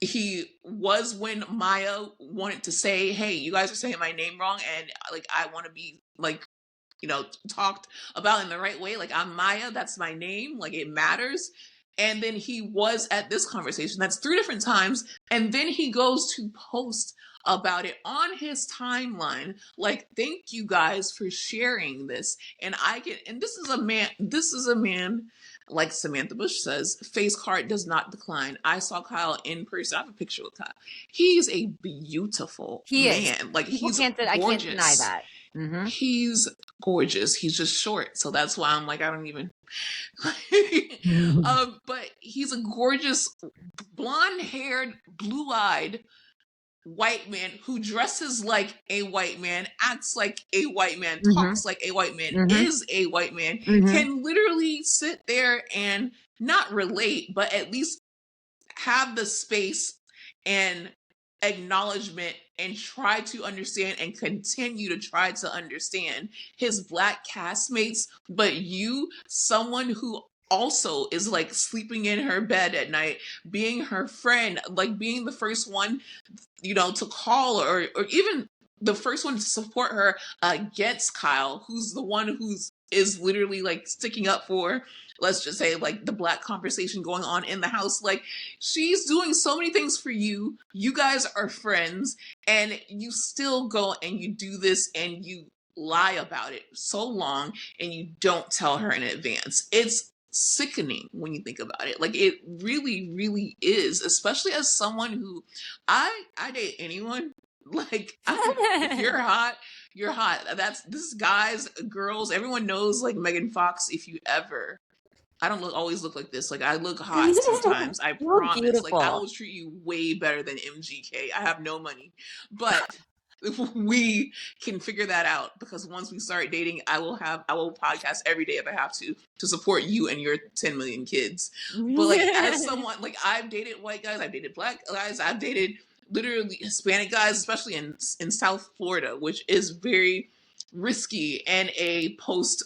S1: He was when Maya wanted to say, hey, you guys are saying my name wrong, and like I want to be like, you know, talked about in the right way. Like, I'm Maya, that's my name, like it matters. And then he was at this conversation. That's 3 different times. And then he goes to post about it on his timeline. Like, thank you guys for sharing this. And this is a man, like Samantha Bush says, face card does not decline. I saw Kyle in person. I have a picture with Kyle. He's a beautiful man. Like, he's gorgeous.
S2: I can't deny that.
S1: Mm-hmm. He's gorgeous. He's just short. So that's why I'm like, I don't even. But he's a gorgeous, blonde-haired, blue-eyed white man who dresses like a white man, acts like a white man, talks like a white man, is a white man, can literally sit there and not relate, but at least have the space and acknowledgement and try to understand and continue to try to understand his Black castmates. But you, someone who also is like sleeping in her bed at night, being her friend, like being the first one, you know, to call or even the first one to support her against Kyle, who's the one is literally like sticking up for, let's just say, like the Black conversation going on in the house. Like, she's doing so many things for you. You guys are friends, and you still go and you do this and you lie about it so long and you don't tell her in advance. It's sickening when you think about it. Like, it really, really is, especially as someone who I date anyone. Like, if you're hot, you're hot. This guys, girls, everyone knows, like, Megan Fox. If you ever, I don't always look like this. Like, I look hot sometimes. I promise.
S2: Beautiful.
S1: Like, I will treat you way better than MGK. I have no money, but we can figure that out, because once we start dating, I will podcast every day if I have to support you and your 10 million kids. But like, as someone, like, I've dated white guys, I've dated Black guys, I've dated literally Hispanic guys, especially in South Florida, which is very risky and a post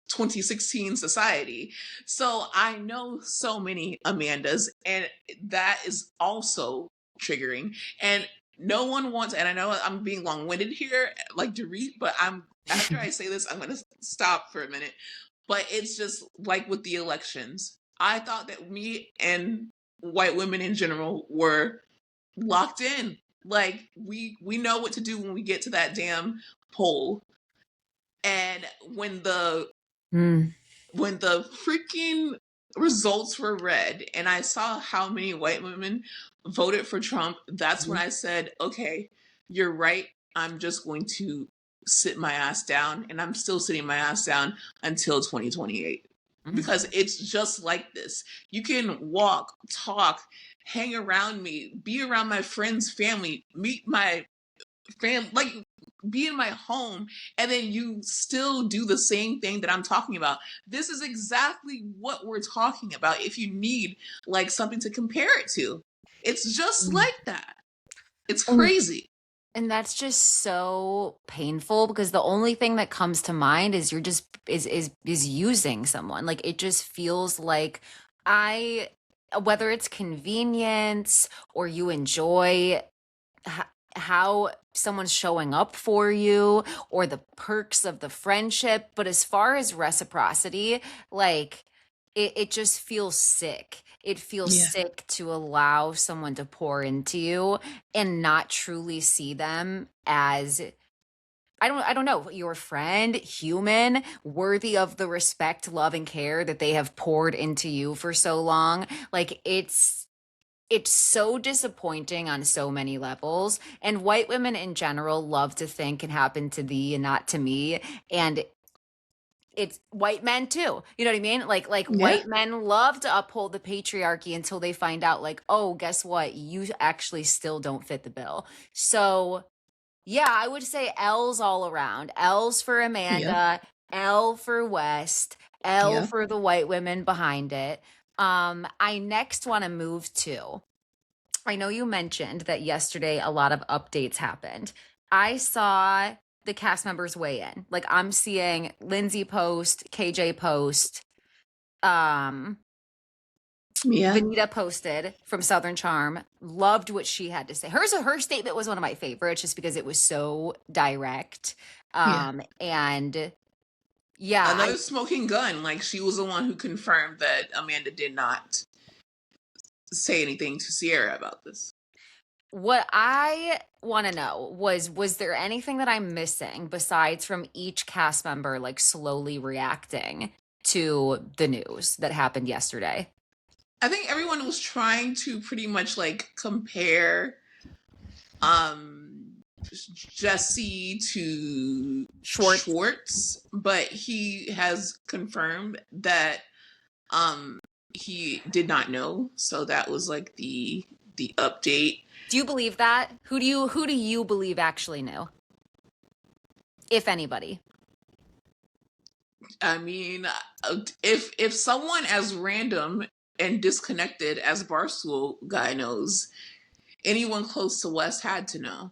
S1: 2016 society. So I know so many Amandas, and that is also triggering. And no one wants, and I know I'm being long-winded here, like Dorit, but after I say this, I'm going to stop for a minute. But it's just like with the elections. I thought that me and white women in general were locked in. Like, we know what to do when we get to that damn poll. And when the freaking results were read and I saw how many white women voted for Trump, that's when I said, okay, you're right. I'm just going to sit my ass down, and I'm still sitting my ass down until 2028. Because it's just like this. You can walk, talk, hang around me, be around my friends' family, meet my family, like, be in my home, and then you still do the same thing that I'm talking about. This is exactly what we're talking about if you need, like, something to compare it to. It's just like that. It's crazy.
S2: And that's just so painful, because the only thing that comes to mind is you're just is using someone. Like, it just feels like whether it's convenience or you enjoy how someone's showing up for you or the perks of the friendship, but as far as reciprocity, like, it just feels sick. It feels sick to allow someone to pour into you and not truly see them as, I don't know, your friend, human, worthy of the respect, love, and care that they have poured into you for so long. Like, it's so disappointing on so many levels. And white women in general love to think it happened to thee and not to me. And it's white men too. You know what I mean? Like white men love to uphold the patriarchy until they find out, like, oh, guess what? You actually still don't fit the bill. So yeah, I would say L's all around. L's for Amanda, L for West, L for the white women behind it. I next want to move to I know you mentioned that yesterday a lot of updates happened. I saw the cast members weigh in. Like I'm seeing Lindsay post, KJ post, um,
S1: Yeah.
S2: Vanita posted from Southern Charm. Loved what she had to say. Her statement was one of my favorites just because it was so direct.
S1: Yeah.
S2: And yeah,
S1: Another smoking gun. Like, she was the one who confirmed that Amanda did not say anything to Ciara about this.
S2: what I want to know was there anything that I'm missing besides from each cast member like slowly reacting to the news that happened yesterday?
S1: I think everyone was trying to pretty much like compare Jesse to Schwartz, but he has confirmed that he did not know. So that was like the update.
S2: Do you believe that? Who do you believe actually knew? If anybody.
S1: I mean, if someone as random and disconnected as Barstool guy knows, anyone close to Wes had to know.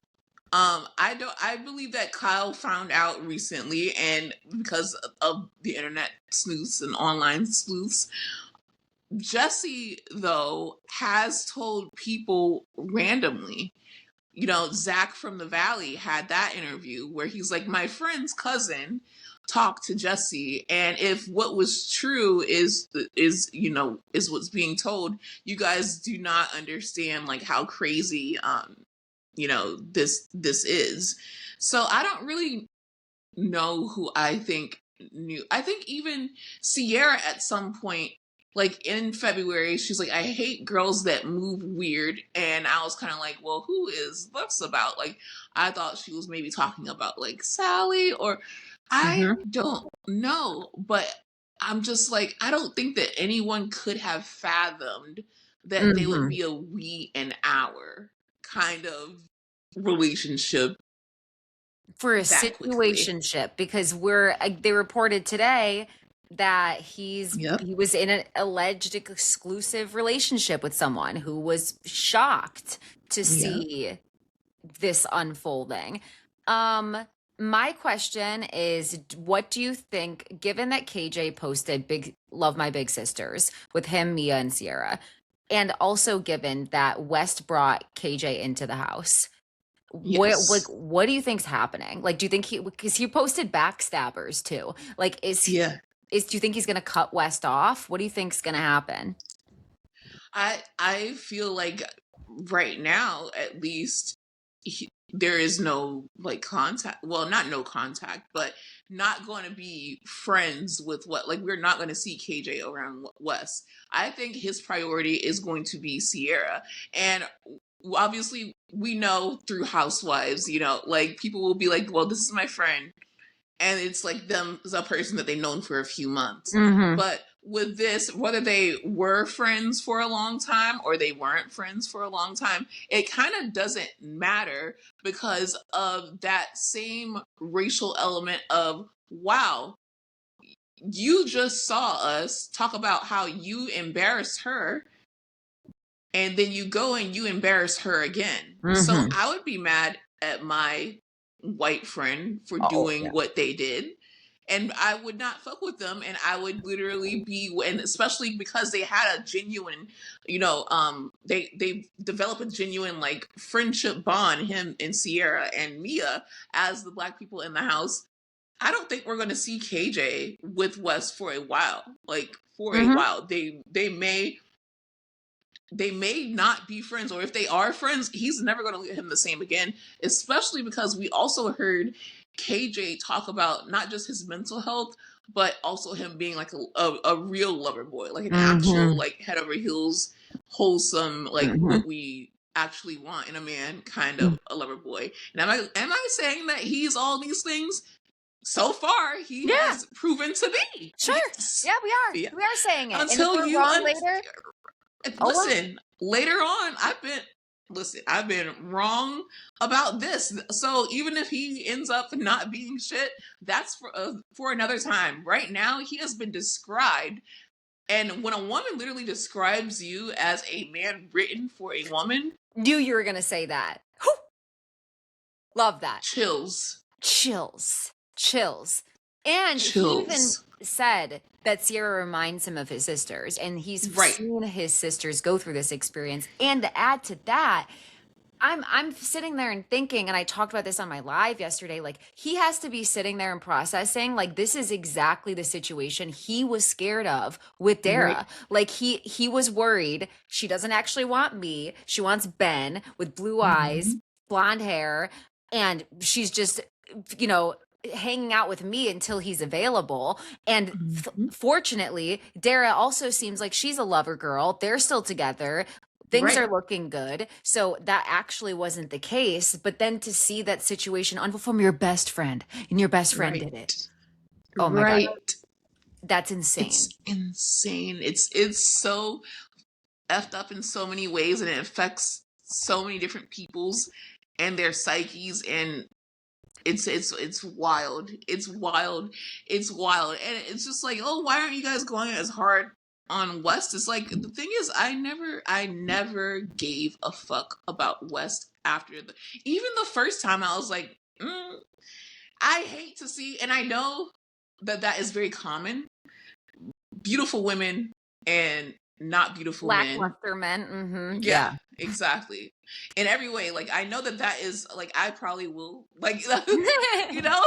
S1: I believe that Kyle found out recently, and because of the internet sleuths and online sleuths, Jesse though has told people randomly. You know, Zach from the Valley had that interview where he's like, my friend's cousin talked to Jesse, and if what was true is what's being told, you guys do not understand like how crazy this is. So I don't really know who I think knew. I think even Ciara at some point, like in February, she's like, I hate girls that move weird. And I was kind of like, well, who is this about? Like, I thought she was maybe talking about like Sally, or I don't know. But I'm just like, I don't think that anyone could have fathomed that they would be a we and our kind of relationship
S2: For a situationship, because they reported today that he was in an alleged exclusive relationship with someone who was shocked to see this unfolding. My question is, what do you think, given that KJ posted Big Love My Big Sisters with him, Mia, and Ciara, and also given that West brought KJ into the house, what do you think's happening? Like, do you think because he posted backstabbers too? Like, do you think he's gonna cut West off? What do you think's gonna happen?
S1: I feel like right now, at least, there is no like contact. Well, not no contact, but not going to be friends with what. Like, we're not going to see KJ around Wes. I think his priority is going to be Ciara, and obviously we know through Housewives, like people will be like, well, this is my friend, and it's like them as a person that they've known for a few months. But with this, whether they were friends for a long time or they weren't friends for a long time, it kind of doesn't matter because of that same racial element of, wow, you just saw us talk about how you embarrassed her, and then you go and you embarrass her again. So I would be mad at my white friend for doing what they did. And I would not fuck with them. And I would literally be, and especially because they had a genuine, they developed a genuine like friendship bond, him and Ciara and Mia as the Black people in the house. I don't think we're going to see KJ with Wes for a while. Like, for a while. They may not be friends, or if they are friends, he's never going to look at him the same again, especially because we also heard KJ talk about not just his mental health, but also him being like a real lover boy, like an actual, like, head over heels, wholesome, like what we actually want in a man, kind of a lover boy. And am I saying that he's all these things? So far, he has proven to be.
S2: Sure.
S1: Yes.
S2: Yeah, we are. Yeah. We are saying it.
S1: Until
S2: and if we're wrong later.
S1: Listen, later on, I've been wrong about this. So even if he ends up not being shit, that's for another time. Right now, he has been described And when a woman literally describes you as a man written for a woman,
S2: Knew you were gonna say that. Whew. Love that.
S1: chills.
S2: Chills. And he even
S1: Chills.
S2: said that Ciara reminds him of his sisters, and he's
S1: Right.
S2: seen his sisters go through this experience. And to add to that, I'm sitting there and thinking, and I talked about this on my live yesterday, like he has to be sitting there and processing, like this is exactly the situation he was scared of with Dara.
S1: Right.
S2: Like he was worried she doesn't actually want me. She wants Ben with blue eyes, blonde hair, and she's just, you know, hanging out with me until he's available. And fortunately, Dara also seems like she's a lover girl. They're still together. Things
S1: Right.
S2: are looking good. So that actually wasn't the case. But then to see that situation unfold from your best friend, and your best friend did it. Oh my God. That's insane.
S1: It's insane. It's so effed up in so many ways, and it affects so many different peoples and their psyches, and it's wild. It's wild. And it's just like, oh, why aren't you guys going as hard on West? It's like, the thing is, I never gave a fuck about West after even the first time. I was like, I hate to see, and I know that is very common. Beautiful women and not beautiful men.
S2: Lackluster men. Mm-hmm.
S1: Yeah, exactly. In every way, like I know that is like I probably will like you know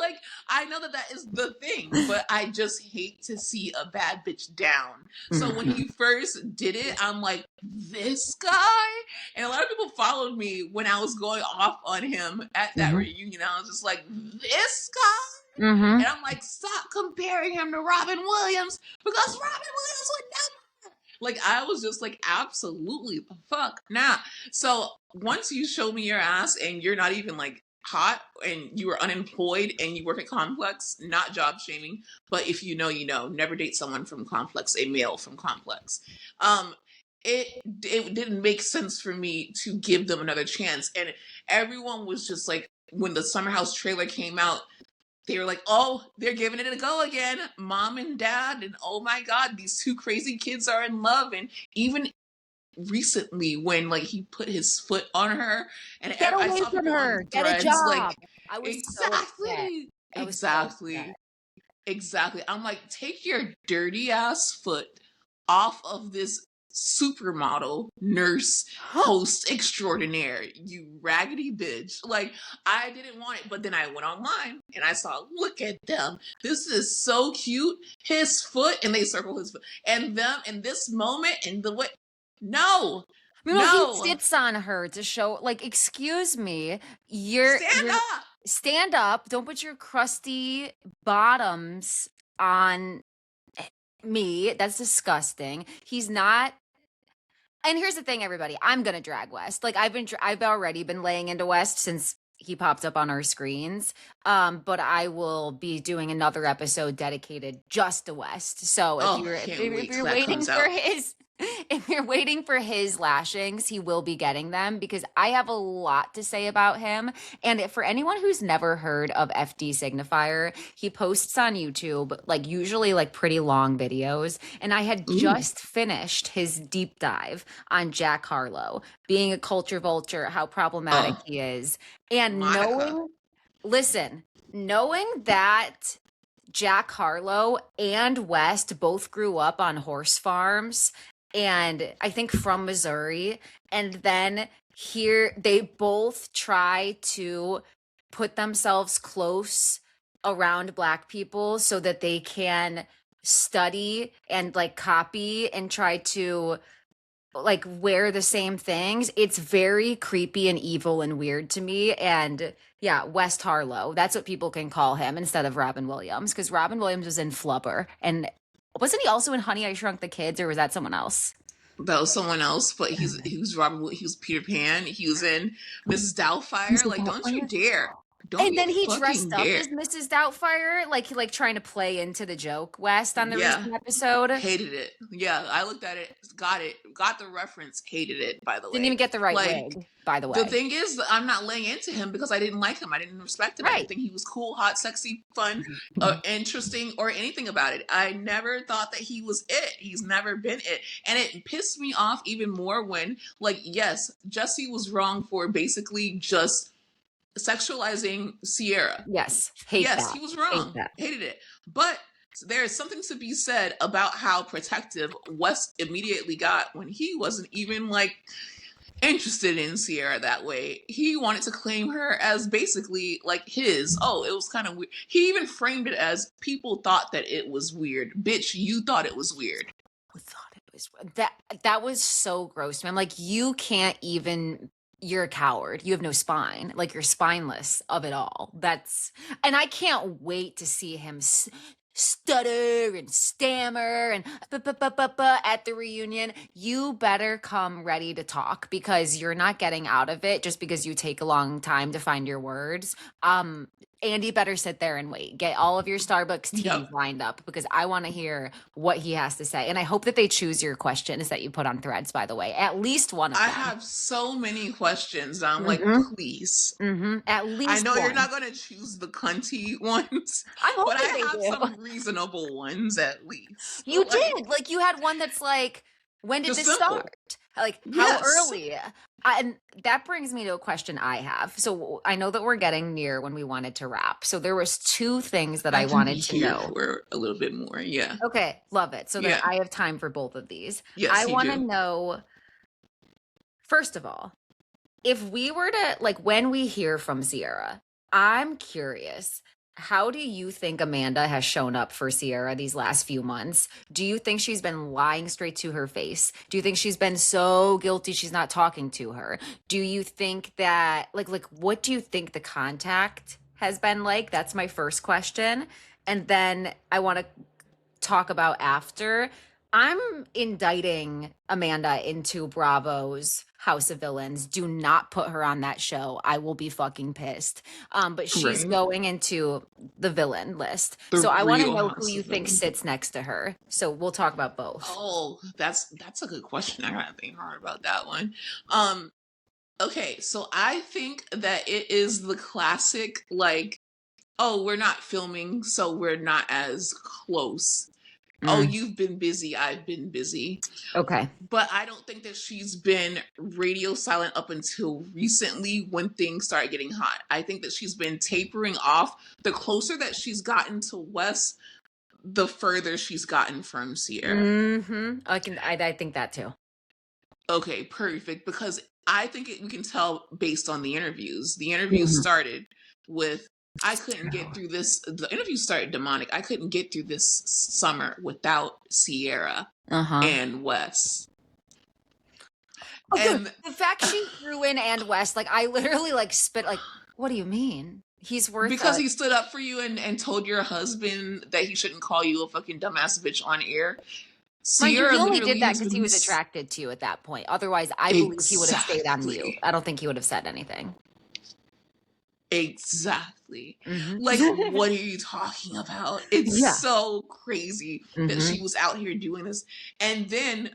S1: like I know that is the thing, but I just hate to see a bad bitch down. So when he first did it, I'm like, this guy, and a lot of people followed me when I was going off on him at that reunion. I was just like, this guy. And I'm like, stop comparing him to Robin Williams, because Robin Williams would never. Like, I was just like, absolutely the fuck not. So once you show me your ass and you're not even like hot and you are unemployed and you work at Complex, not job shaming, but if you know, you know, never date someone from Complex, a male from Complex. It didn't make sense for me to give them another chance. And everyone was just like, when the Summer House trailer came out, they were like, oh, they're giving it a go again, mom and dad, and oh my God, these two crazy kids are in love. And even recently, when like he put his foot on her, and
S2: Get
S1: I
S2: away
S1: saw
S2: from
S1: people on
S2: her. Get a
S1: threads,
S2: job.
S1: like,
S2: I was
S1: exactly,
S2: so
S1: exactly,
S2: upset.
S1: exactly. I'm like, take your dirty ass foot off of this supermodel nurse host extraordinaire, you raggedy bitch. Like, I didn't want it, but then I went online and I saw, look at them, this is so cute, his foot, and they circle his foot, and them in this moment, and the way, no,
S2: He sits on her to show, like, excuse me, stand up, don't put your crusty bottoms on me. That's disgusting. He's not. And here's the thing, everybody. I'm gonna drag West. Like I've already been laying into West since he popped up on our screens. But I will be doing another episode dedicated just to West. So if you're waiting for if you're waiting for his lashings, he will be getting them, because I have a lot to say about him. And for anyone who's never heard of FD Signifier, he posts on YouTube, like usually like pretty long videos. And I had just finished his deep dive on Jack Harlow, being a culture vulture, how problematic he is. And knowing that Jack Harlow and West both grew up on horse farms, and I think from Missouri, and then here they both try to put themselves close around Black people so that they can study and like copy and try to like wear the same things. It's very creepy and evil and weird to me. And yeah, West Harlow, that's what people can call him instead of Robin Williams, because Robin Williams was in Flubber. And wasn't he also in Honey, I Shrunk the Kids, or was that someone else?
S1: That was someone else, but he was Robin. He was Peter Pan. He was in Mrs. Doubtfire. Like, don't you dare! Don't
S2: And then
S1: you
S2: he dressed
S1: fucking
S2: up
S1: dare.
S2: as Mrs. Doubtfire, like trying to play into the joke, West, on the
S1: Yeah.
S2: recent episode.
S1: Hated it. Yeah, I looked at it, got the reference, hated it, by the way.
S2: Didn't even get the right
S1: Like,
S2: wig, by the
S1: the
S2: way.
S1: thing is, I'm not laying into him because I didn't like him. I didn't respect him. I
S2: Right.
S1: didn't think he was cool, hot, sexy, fun, interesting, or anything about it. I never thought that he was it. He's never been it. And it pissed me off even more when, like, yes, Jesse was wrong for basically just sexualizing Ciara.
S2: Yes. Hate that.
S1: He was wrong. Hated it. But there is something to be said about how protective Wes immediately got when he wasn't even like interested in Ciara that way. He wanted to claim her as basically like his. Oh, it was kind of weird. He even framed it as people thought that it was weird. Bitch, you thought it was weird.
S2: Who thought it was that was so gross to me. I'm like, you can't even. You're a coward. You have no spine. Like, you're spineless of it all. And I can't wait to see him stutter and stammer and at the reunion. You better come ready to talk, because you're not getting out of it just because you take a long time to find your words. Andy better sit there and wait. Get all of your Starbucks teas lined up, because I want to hear what he has to say. And I hope that they choose your questions that you put on Threads, by the way. At least one of them.
S1: I have so many questions. I'm like, please.
S2: At least
S1: I know
S2: one.
S1: you're not going to choose the cunty ones, but I have some reasonable ones at least.
S2: You did. Like, you had one that's like, when did this start? Like, how early? And that brings me to a question I have. So I know that we're getting near when we wanted to wrap. So there was two things that I wanted to know.
S1: For a little bit more, yeah.
S2: Okay, love it. So that I have time for both of these.
S1: Yes,
S2: I want to know, first of all, if we were to, like, when we hear from Ciara, I'm curious, how do you think Amanda has shown up for Ciara these last few months? Do you think she's been lying straight to her face? Do you think she's been so guilty she's not talking to her? Do you think that, like what do you think the contact has been like? That's my first question. And then I want to talk about after. I'm indicting Amanda into Bravo's House of Villains. Do not put her on that show. I will be fucking pissed. But she's going into the villain list. So I want to know who you think sits next to her. So we'll talk about both.
S1: Oh, that's a good question. I gotta think hard about that one. Okay, so I think that it is the classic, like, oh, we're not filming, so we're not as close. Oh, you've been busy, I've been busy.
S2: Okay.
S1: But I don't think that she's been radio silent up until recently when things started getting hot. I think that she's been tapering off. The closer that she's gotten to Wes, the further she's gotten from Ciara.
S2: I think that too.
S1: Okay, perfect. Because I think we can tell based on the interviews. The interviews started with, I couldn't get through this. The interview started demonic. I couldn't get through this summer without Ciara and Wes.
S2: And the fact she threw in and Wes, like, I literally like spit, like, what do you mean? He's worth
S1: because he stood up for you and told your husband that he shouldn't call you a fucking dumbass bitch on air.
S2: Ciara he only did that because he was attracted to you at that point. Otherwise, I believe he would have stayed on mute. I don't think he would have said anything.
S1: Exactly. Like, what are you talking about? It's so crazy that she was out here doing this. And then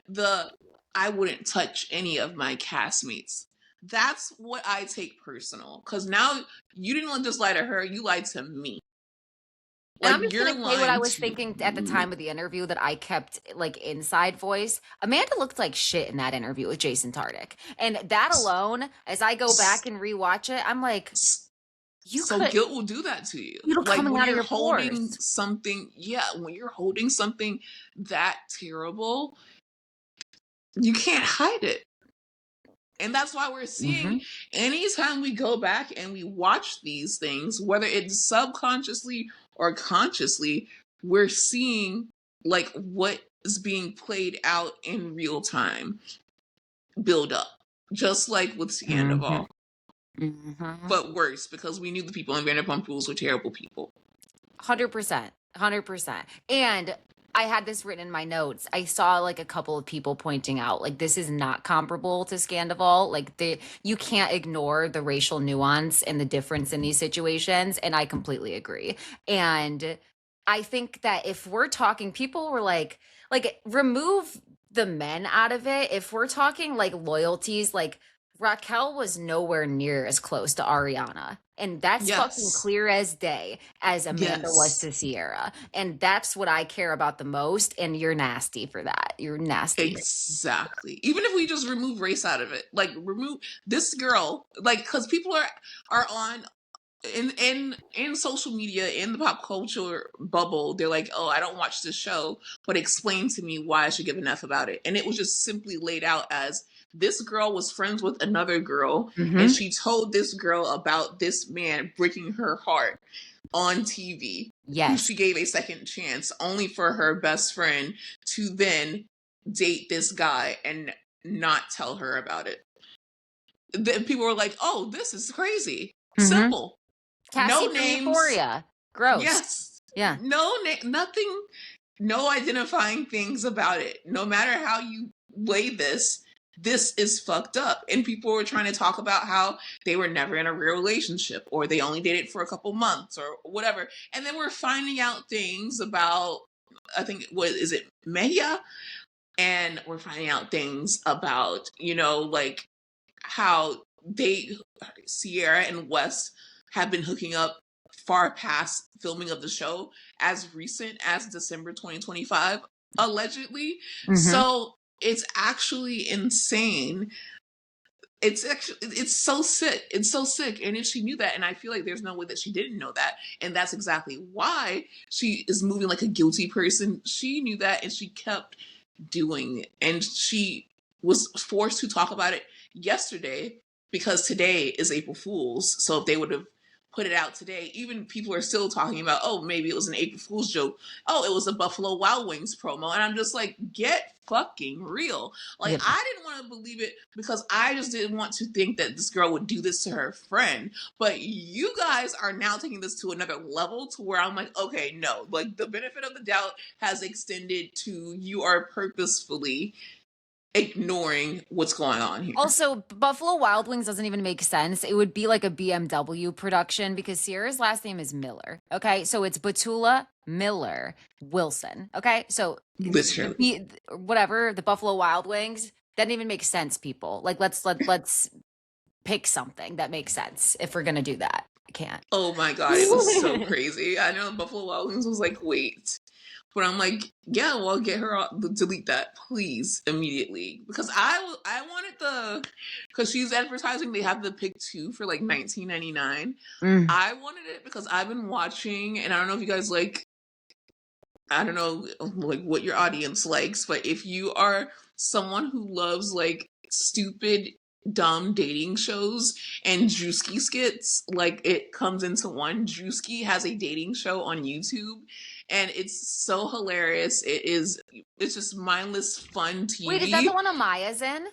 S1: I wouldn't touch any of my castmates. That's what I take personal. Because now you didn't just lie to her, you lied to me.
S2: Like, I'm just going to say what I was thinking at the time of the interview that I kept, like, inside voice. Amanda looked like shit in that interview with Jason Tartick. And that alone, as I go back and rewatch it, I'm like,
S1: guilt will do that to you.
S2: Like, coming out of your
S1: holding
S2: pores.
S1: something, when you're holding something that terrible, you can't hide it. And that's why we're seeing anytime we go back and we watch these things, whether it's subconsciously or consciously, we're seeing like what is being played out in real time build up, just like with Sandoval. But worse, because we knew the people in Vanderpump Rules were terrible people.
S2: 100%. And I had this written in my notes. I saw like a couple of people pointing out like this is not comparable to Scandival. Like you can't ignore the racial nuance and the difference in these situations, and I completely agree. And I think that if we're talking, people were like remove the men out of it. If we're talking like loyalties, like Raquel was nowhere near as close to Ariana. And that's fucking
S1: Yes.
S2: clear as day as Amanda was to Ciara. And that's what I care about the most. And you're nasty for that. You're nasty.
S1: Exactly. Even if we just remove race out of it, like remove this girl, like because people are on in social media, in the pop culture bubble, they're like, oh, I don't watch this show, but explain to me why I should give an F about it. And it was just simply laid out as this girl was friends with another girl, and she told this girl about this man breaking her heart on TV.
S2: Yes.
S1: Who she gave a second chance, only for her best friend to then date this guy and not tell her about it. Then people were like, oh, this is crazy. Simple.
S2: Cassie
S1: No
S2: from
S1: names.
S2: Euphoria. Gross.
S1: Yes.
S2: Yeah.
S1: Nothing. No identifying things about it. No matter how you lay this is fucked up. And people were trying to talk about how they were never in a real relationship, or they only dated for a couple months, or whatever. And then we're finding out things about, I think, what is it, Maya? And we're finding out things about, like how Ciara and Wes have been hooking up far past filming of the show, as recent as December 2025, allegedly. So it's actually insane. It's so sick. It's so sick. And if she knew that, and I feel like there's no way that she didn't know that, and that's exactly why she is moving like a guilty person. She knew that, and she kept doing it. And she was forced to talk about it yesterday, because today is April Fool's. So if they would have put it out today, even people are still talking about, oh, maybe it was an April Fool's joke. Oh, it was a Buffalo Wild Wings promo. And I'm just like, get fucking real. Like, yep. I didn't want to believe it because I just didn't want to think that this girl would do this to her friend. But you guys are now taking this to another level, to where I'm like, okay, no. Like, the benefit of the doubt has extended to, you are purposefully ignoring what's going on here.
S2: Also, Buffalo Wild Wings doesn't even make sense. It would be like a BMW production, because Ciara's last name is Miller. Okay, so it's Batula Miller Wilson. Okay, so whatever, the Buffalo Wild Wings doesn't even make sense. People, like, let's pick something that makes sense if we're gonna do that. I can't.
S1: Oh my god, it was so crazy. I know Buffalo Wild Wings was like, wait. But I'm like, yeah, well, get her off, delete that, please, immediately. Because I wanted because she's advertising, they have the pick 2 for like $19.99. I wanted it because I've been watching, and I don't know if you guys like, I don't know, like, what your audience likes, but if you are someone who loves like stupid, dumb dating shows and Drewski skits, like, it comes into one. Drewski has a dating show on YouTube, and it's so hilarious. It's just mindless, fun TV.
S2: Wait, is that the one Amaya's in?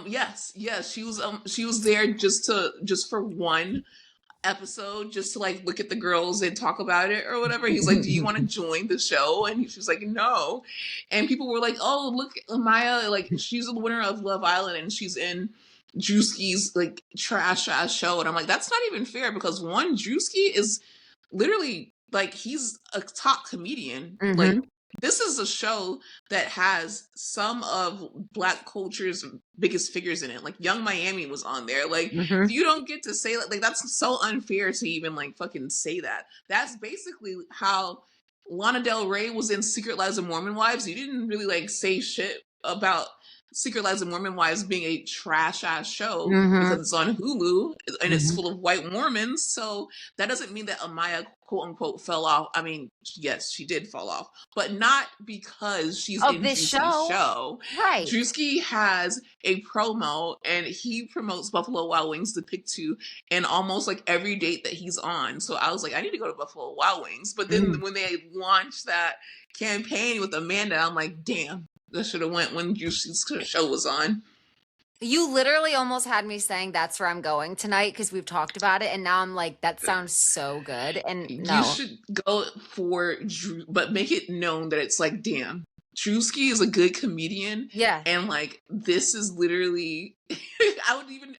S1: Yes. She was there just for one episode, just to like look at the girls and talk about it or whatever. He's like, do you want to join the show? And she's like, no. And people were like, oh, look, Amaya, like, she's the winner of Love Island, and she's in Drewski's like trash ass show. And I'm like, that's not even fair, because one, Drewski is literally, like, he's a top comedian. Like, this is a show that has some of Black culture's biggest figures in it. Like, Young Miami was on there. Like, you don't get to say that. Like, that's so unfair to even like fucking say that. That's basically how Lana Del Rey was in Secret Lives of Mormon Wives. You didn't really like say shit about Secret Lives of Mormon Wives being a trash ass show because it's on Hulu and it's full of white Mormons. So that doesn't mean that Amaya, quote unquote, fell off. I mean, yes, she did fall off, but not because she's in this show.
S2: Right.
S1: Drewski has a promo, and he promotes Buffalo Wild Wings, the pick 2, and almost like every date that he's on. So I was like, I need to go to Buffalo Wild Wings. But then when they launched that campaign with Amanda, I'm like, damn. That should have went when Drewski's show was on.
S2: You literally almost had me saying that's where I'm going tonight because we've talked about it, and now I'm like, that sounds so good. And
S1: You
S2: no,
S1: should go for Drew, but make it known that it's like, damn, Drewski is a good comedian,
S2: yeah,
S1: and like this is literally, I would even,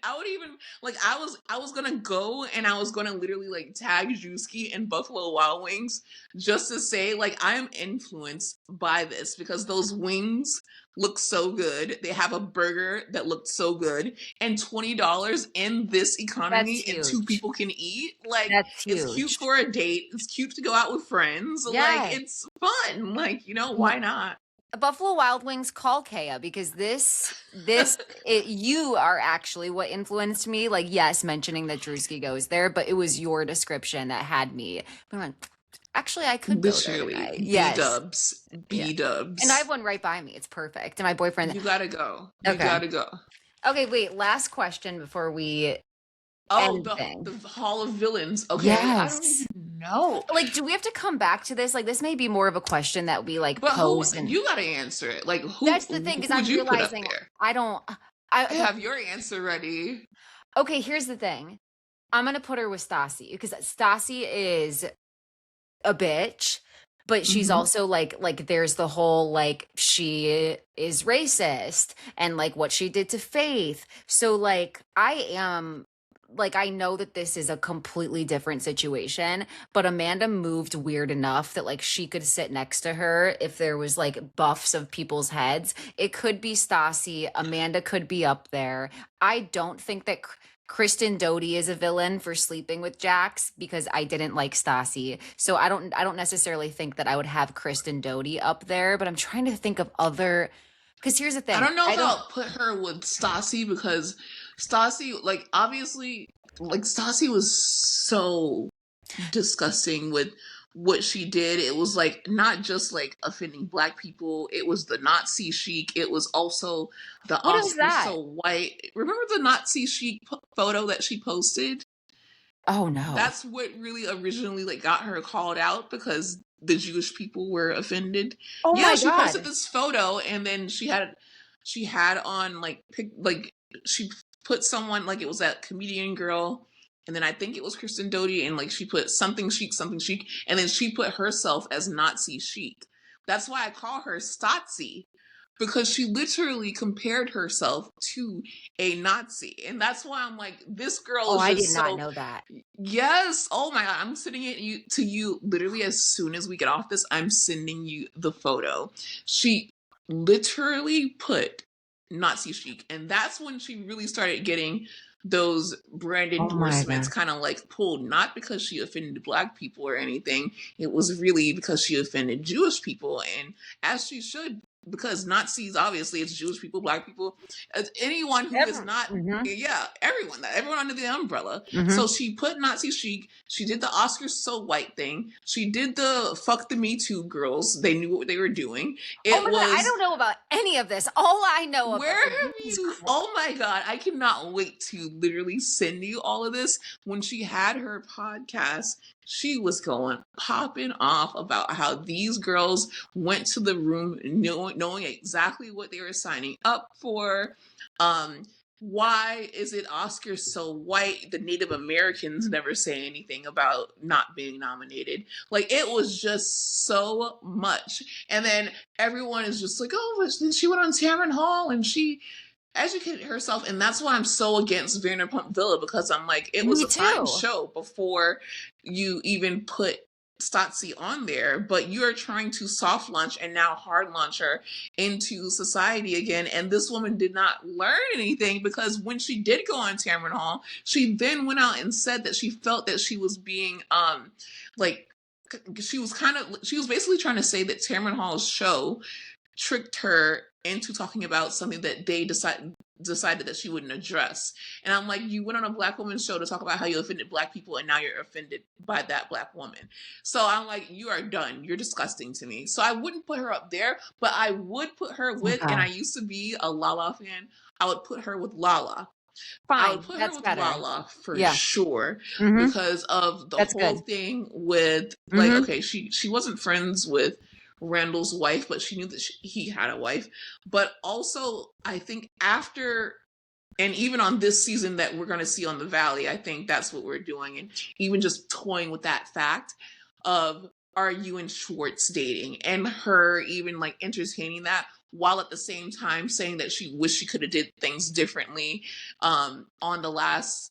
S1: like, I was gonna go and I was gonna literally like tag Drewski and Buffalo Wild Wings just to say like I am influenced by this because those wings look so good. They have a burger that looked so good, and $20 in this
S2: that's
S1: economy and two
S2: huge.
S1: people can eat. Like,
S2: That's
S1: it's cute
S2: huge.
S1: for a date. It's cute to go out with friends. Like,
S2: Yeah.
S1: it's fun. Like, why not?
S2: Buffalo Wild Wings, call Kea because you are actually what influenced me. Like, yes, mentioning that Drewski goes there, but it was your description that had me. I'm like, actually, I could go there
S1: Literally,
S2: tonight.
S1: B
S2: Yes.
S1: dubs,
S2: Yeah.
S1: B dubs.
S2: And I have one right by me. It's perfect. And my boyfriend.
S1: You gotta go. You
S2: Okay.
S1: gotta go.
S2: Okay, wait. Last question before we.
S1: Oh,
S2: Anything.
S1: the Hall of Villains. Okay,
S2: Yes.
S1: I don't even know.
S2: Like, do we have to come back to this? Like, this may be more of a question that we like
S1: But
S2: pose.
S1: you gotta answer it. Like, who?
S2: That's the thing, because
S1: who
S2: I'm
S1: would you put up
S2: realizing
S1: there?
S2: I
S1: Have your answer ready.
S2: Okay, here's the thing. I'm gonna put her with Stassi because Stassi is a bitch, but she's
S1: Mhm.
S2: also like there's the whole like she is racist and like what she did to Faith. So like I know that this is a completely different situation, but Amanda moved weird enough that like she could sit next to her if there was like buffs of people's heads. It could be Stassi. Amanda could be up there. I don't think that Kristen Doty is a villain for sleeping with Jax because I didn't like Stassi. So I don't necessarily think that I would have Kristen Doty up there, but I'm trying to think of other because here's the thing.
S1: I don't know if I'll put her with Stassi because Stassi, like, obviously, like, Stassi was so disgusting with what she did. It was like not just like offending black people, it was the Nazi chic. It was also the
S2: What is
S1: Oscars
S2: that?
S1: so white. Remember the Nazi chic photo that she posted?
S2: Oh no.
S1: That's what really originally like got her called out because the Jewish people were offended.
S2: Oh
S1: Yeah,
S2: my
S1: she
S2: God.
S1: posted this photo and then she had on like she put someone like it was that comedian girl and then I think it was Kristen Doty and like she put something chic and then she put herself as Nazi chic. That's why I call her Stotzi because she literally compared herself to a Nazi. And that's why I'm like, this girl
S2: Oh,
S1: is
S2: I
S1: just
S2: did not know that.
S1: Yes. Oh my God. I'm sending it to you literally as soon as we get off this. I'm sending you the photo. She literally put Nazi chic. And that's when she really started getting those brand endorsements kind of like pulled, not because she offended black people or anything. It was really because she offended Jewish people. And as she should, because Nazis, obviously, it's Jewish people, black people, anyone who is not, everyone under the umbrella. So she put Nazi chic. She did the Oscars so white thing. She did the fuck the Me Too girls. They knew what they were doing.
S2: God, I don't know about any of this. All I know
S1: Where have you? Oh my God, I cannot wait to literally send you all of this. When she had her podcast, she was popping off about how these girls went to the room knowing exactly what they were signing up for. Why is it Oscars so white? The Native Americans never say anything about not being nominated. Like, it was just so much. And then everyone is just like, oh, but then she went on Tamron Hall and she educated herself. And that's why I'm so against Vanderpump Villa, because I'm like, it was a fine show before you even put Stotzi on there, but you're trying to soft launch and now hard launch her into society again. And this woman did not learn anything, because when she did go on Tamron Hall, she then went out and said that she felt that she was being she was basically trying to say that Tamron Hall's show tricked her into talking about something that they decided that she wouldn't address. And I'm like, you went on a black woman's show to talk about how you offended black people, and now you're offended by that black woman. So I'm like, you are done. You're disgusting to me. So I wouldn't put her up there, but I would put her with, and I used to be a Lala fan, I would put her with Lala.
S2: Fine,
S1: I would put her with Lala for sure, because of the whole thing with like, okay, she wasn't friends with Randall's wife, but she knew that he had a wife. But also, I think after And even on this season that we're going to see on the Valley, I think that's what we're doing. And even just toying with that fact of, are you and Schwartz dating? And her even like entertaining that while at the same time saying that she wished she could have did things differently on the last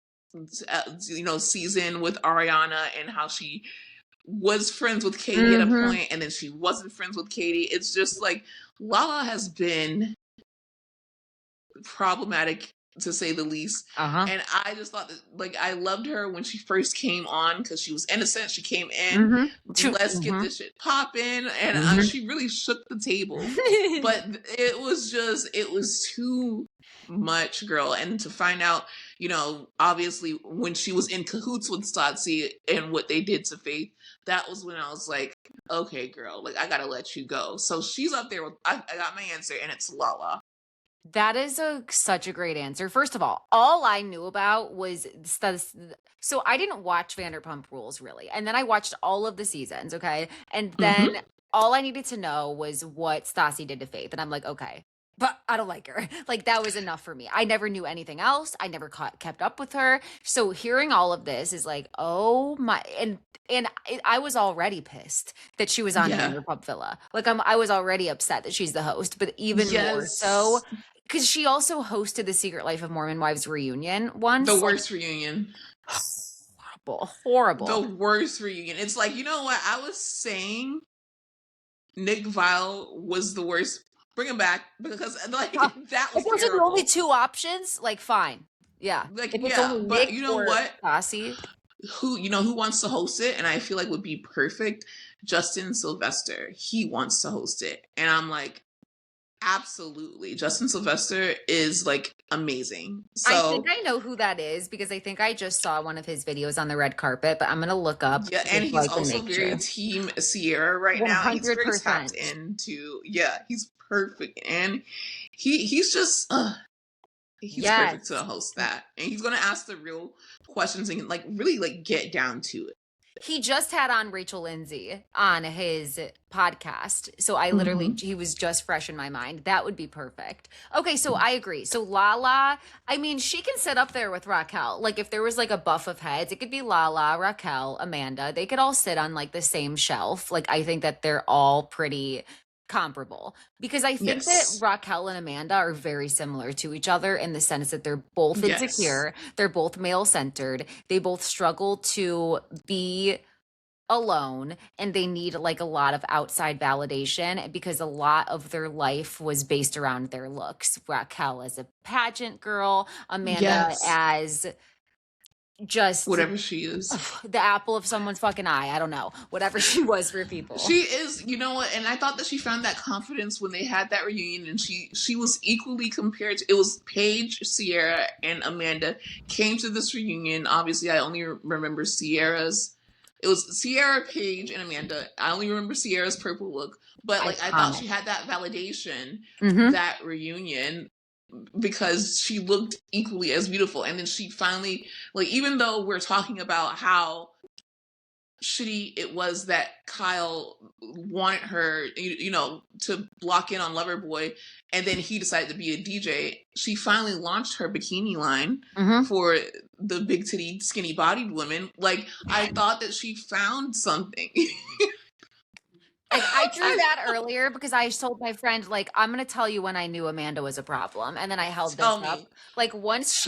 S1: season with Ariana, and how she was friends with Katie at a point and then she wasn't friends with Katie. It's just like Lala has been problematic to say the least. And I just thought that, like, I loved her when she first came on because she was innocent. She came in, let's get this shit popping, and she really shook the table. But it was too much, girl. And to find out, obviously when she was in cahoots with Stassi and what they did to Faith, that was when I was like, okay, girl, like, I gotta let you go. So she's up there with, I got my answer, and it's Lala.
S2: That is such a great answer. First of all I knew about was so I didn't watch Vanderpump Rules really. And then I watched all of the seasons, okay? And then all I needed to know was what Stassi did to Faith. And I'm like, okay, but I don't like her. Like, that was enough for me. I never knew anything else. I never kept up with her. So hearing all of this is like, oh my, and I was already pissed that she was on Vanderpump Villa. Like, I was already upset that she's the host, but even more so because she also hosted the Secret Life of Mormon Wives reunion once.
S1: The worst reunion.
S2: Horrible.
S1: The worst reunion. It's like, you know what? I was saying Nick Viall was the worst. Bring him back, because like that was
S2: if those are the only two options, like, fine. Yeah.
S1: Like,
S2: if it's only
S1: but
S2: Nick
S1: you know
S2: or
S1: what?
S2: Stassi.
S1: Who wants to host it, and I feel like would be perfect? Justin Sylvester. He wants to host it. And I'm like, absolutely. Justin Sylvester is like amazing. So
S2: I think I know who that is because I think I just saw one of his videos on the red carpet, but I'm gonna look up.
S1: Yeah, and he's also very team Ciara right 100%. Now. He's very tapped into. Yeah, he's perfect, and he's just he's perfect to host that, and he's gonna ask the real questions and like really like get down to it.
S2: He just had on Rachel Lindsay on his podcast. So I literally, he was just fresh in my mind. That would be perfect. Okay, so I agree. So Lala, I mean, she can sit up there with Raquel. Like, if there was like a buff of heads, it could be Lala, Raquel, Amanda. They could all sit on like the same shelf. Like, I think that they're all pretty comparable, because I think that Raquel and Amanda are very similar to each other in the sense that they're both insecure, they're both male-centered, they both struggle to be alone, and they need like a lot of outside validation because a lot of their life was based around their looks. Raquel as a pageant girl, Amanda as just
S1: whatever she is,
S2: the apple of someone's fucking eye. I don't know, whatever she was for people.
S1: She is, you know what? And I thought that she found that confidence when they had that reunion, and she was equally compared to, it was Paige, Ciara, and Amanda came to this reunion. Obviously, I only remember Ciara's. It was Ciara, Paige, and Amanda. I only remember Ciara's purple look, but like I thought she had that validation that reunion, because she looked equally as beautiful. And then she finally, like, even though we're talking about how shitty it was that Kyle wanted her, to block in on Loverboy, and then he decided to be a DJ, she finally launched her bikini line for the big titty, skinny bodied women. Like, I thought that she found something.
S2: I drew that earlier because I told my friend, like, I'm going to tell you when I knew Amanda was a problem. And then I held this up. Like, once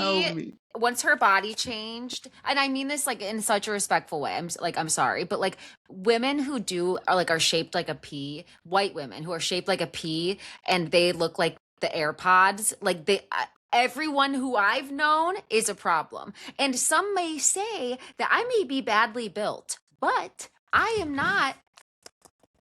S2: her body changed, and I mean this like in such a respectful way. I'm sorry, but like women who are shaped like a pea, white women who are shaped like a pea, and they look like the AirPods, like everyone who I've known is a problem. And some may say that I may be badly built, but I am not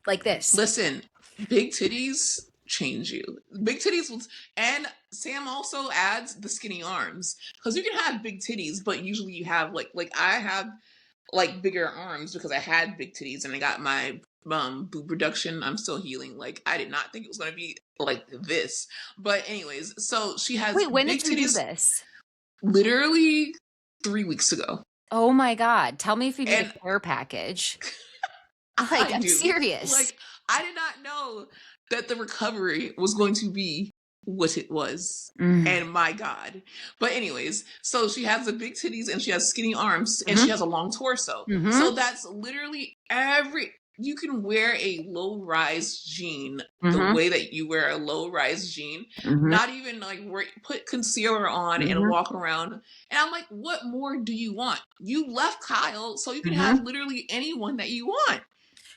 S2: like this.
S1: Listen, big titties change you. Big titties will, and Sam also adds the skinny arms, because you can have big titties, but usually you have like I have like bigger arms because I had big titties and I got my boob reduction. I'm still healing. Like, I did not think it was going to be like this, but anyways, so she has.
S2: Wait, when
S1: big
S2: did you
S1: titties,
S2: do this?
S1: Literally 3 weeks ago.
S2: Oh my God! Tell me if you need a care package. Like, I'm serious.
S1: Like, I did not know that the recovery was going to be what it was.
S2: Mm.
S1: And my God. But anyways, so she has the big titties and she has skinny arms and
S2: Mhm.
S1: she has a long torso.
S2: Mhm.
S1: So that's literally you can wear a low-rise jean the
S2: Mhm.
S1: way that you wear a low-rise jean,
S2: Mhm.
S1: not even like put concealer on and
S2: Mhm.
S1: walk around. And I'm like, what more do you want? You left Kyle, so you can
S2: Mhm.
S1: have literally anyone that you want.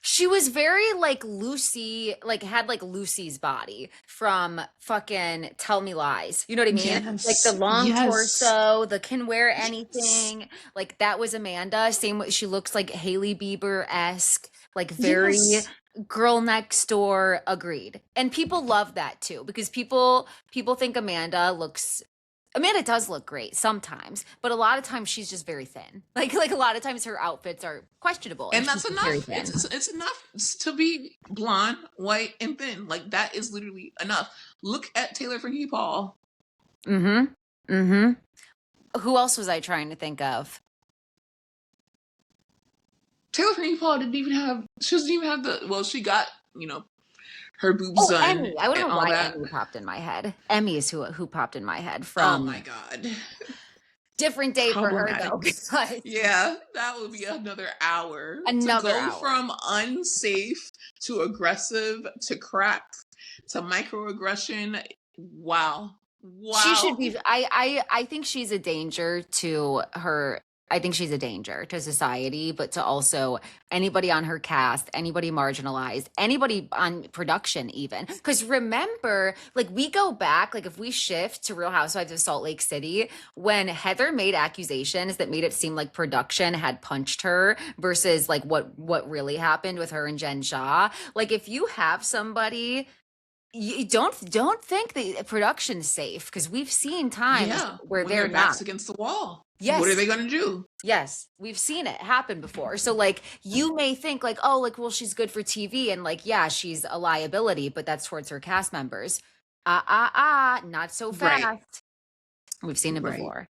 S2: She was very like Lucy, like had like Lucy's body from fucking Tell Me Lies. You know what I mean? Like the
S1: Yes.
S2: long
S1: Yes.
S2: torso, the can wear
S1: Yes.
S2: anything. Like that was Amanda. Same way she looks like Hailey Bieber-esque, like very
S1: Yes.
S2: girl next door. Agreed. And people love that too because people think Amanda does look great sometimes, but a lot of times she's just very thin. Like a lot of times her outfits are questionable
S1: And
S2: and she's
S1: that's
S2: just very
S1: enough.
S2: thin.
S1: It's enough to be blonde, white, and thin. Like that is literally enough. Look at Taylor Frankie Paul.
S2: Mm-hmm. Mm-hmm. Who else was I trying to think of?
S1: Taylor Frankie Paul she doesn't even have she got, her boobs done
S2: Emmy. I don't
S1: and
S2: know
S1: all
S2: why
S1: that.
S2: Emmy popped in my head. Emmy is who popped in my head
S1: Oh
S2: from
S1: my God.
S2: different day for her though.
S1: Problematic.
S2: But
S1: Yeah, that would be another hour. To
S2: another
S1: go
S2: hour.
S1: from unsafe to aggressive to crack to microaggression. Wow.
S2: She should
S1: Wow.
S2: be I think she's a danger to her. I think she's a danger to society, but to also anybody on her cast, anybody marginalized, anybody on production even. Because remember, like we go back, like if we shift to Real Housewives of Salt Lake City, when Heather made accusations that made it seem like production had punched her versus like what really happened with her and Jen Shah. Like if you have somebody, you don't think the production's safe because we've seen times
S1: Yeah.
S2: where
S1: When
S2: they're
S1: their back's
S2: not.
S1: against the wall.
S2: Yes.
S1: What are they going to do?
S2: Yes, we've seen it happen before. So like you may think like, oh, like, well, she's good for TV and like, yeah, she's a liability, but that's towards her cast members. Not so fast.
S1: Right.
S2: We've seen it
S1: Right.
S2: before.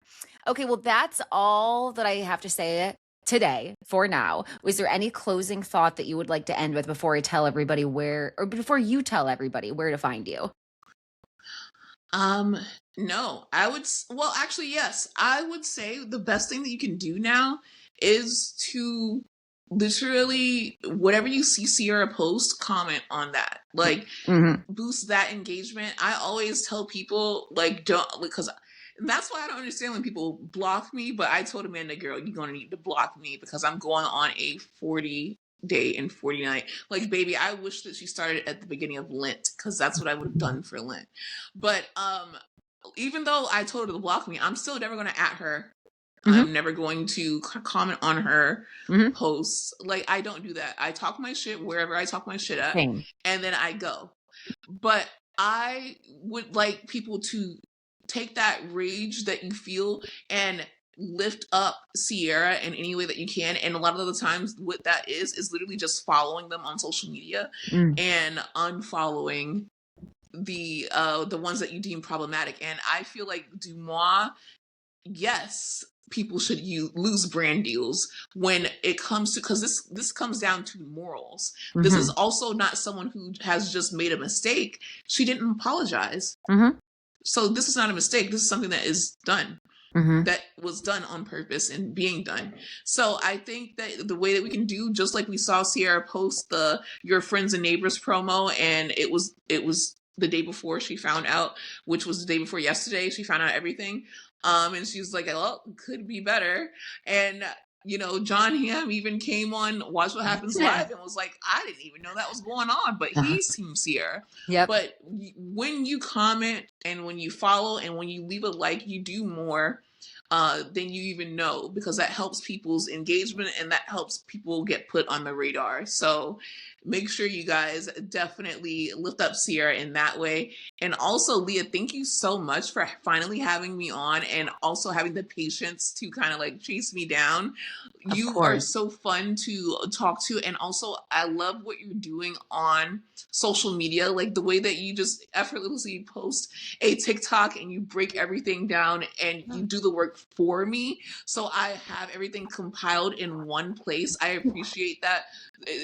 S2: Okay, well, that's all that I have to say today for now. Was there any closing thought that you would like to end with before I tell everybody before you tell everybody where to find you?
S1: No, actually, yes. I would say the best thing that you can do now is to literally, whatever you see Ciara post, comment on that. Like, boost that engagement. I always tell people, like, don't, because that's why I don't understand when people block me, but I told Amanda, girl, you're going to need to block me because I'm going on a 40-day and 40 night. Like, baby, I wish that she started at the beginning of Lent because that's what I would have done for Lent. But even though I told her to block me, I'm still never going to at her. I'm never going to comment on her posts. Like, I don't do that. I talk my shit wherever I talk my shit at,
S2: Same.
S1: and then I go. But I would like people to take that rage that you feel and lift up Ciara in any way that you can. And a lot of the times what that is literally just following them on social media and unfollowing the ones that you deem problematic. And I feel like Deuxmoi, yes, people should lose brand deals when it comes to, because this comes down to morals. This is also not someone who has just made a mistake. She didn't apologize. So this is not a mistake. This is something that is done. That was done on purpose and being done. So I think that the way that we can do, just like we saw Ciara post the Your Friends and Neighbors promo, and it was the day before she found out, which was the day before yesterday, she found out everything. And she was like, well, could be better. And John Hamm even came on Watch What Happens Live and was like, I didn't even know that was going on, but he's Team Ciara.
S2: Yep.
S1: But when you comment and when you follow and when you leave a like, you do more than you even know, because that helps people's engagement and that helps people get put on the radar. So make sure you guys definitely lift up Ciara in that way. And also, Leah, thank you so much for finally having me on and also having the patience to kind of like chase me down. You are so fun to talk to. And also, I love what you're doing on social media, like the way that you just effortlessly post a TikTok and you break everything down and you do the work for me. So I have everything compiled in one place. I appreciate that.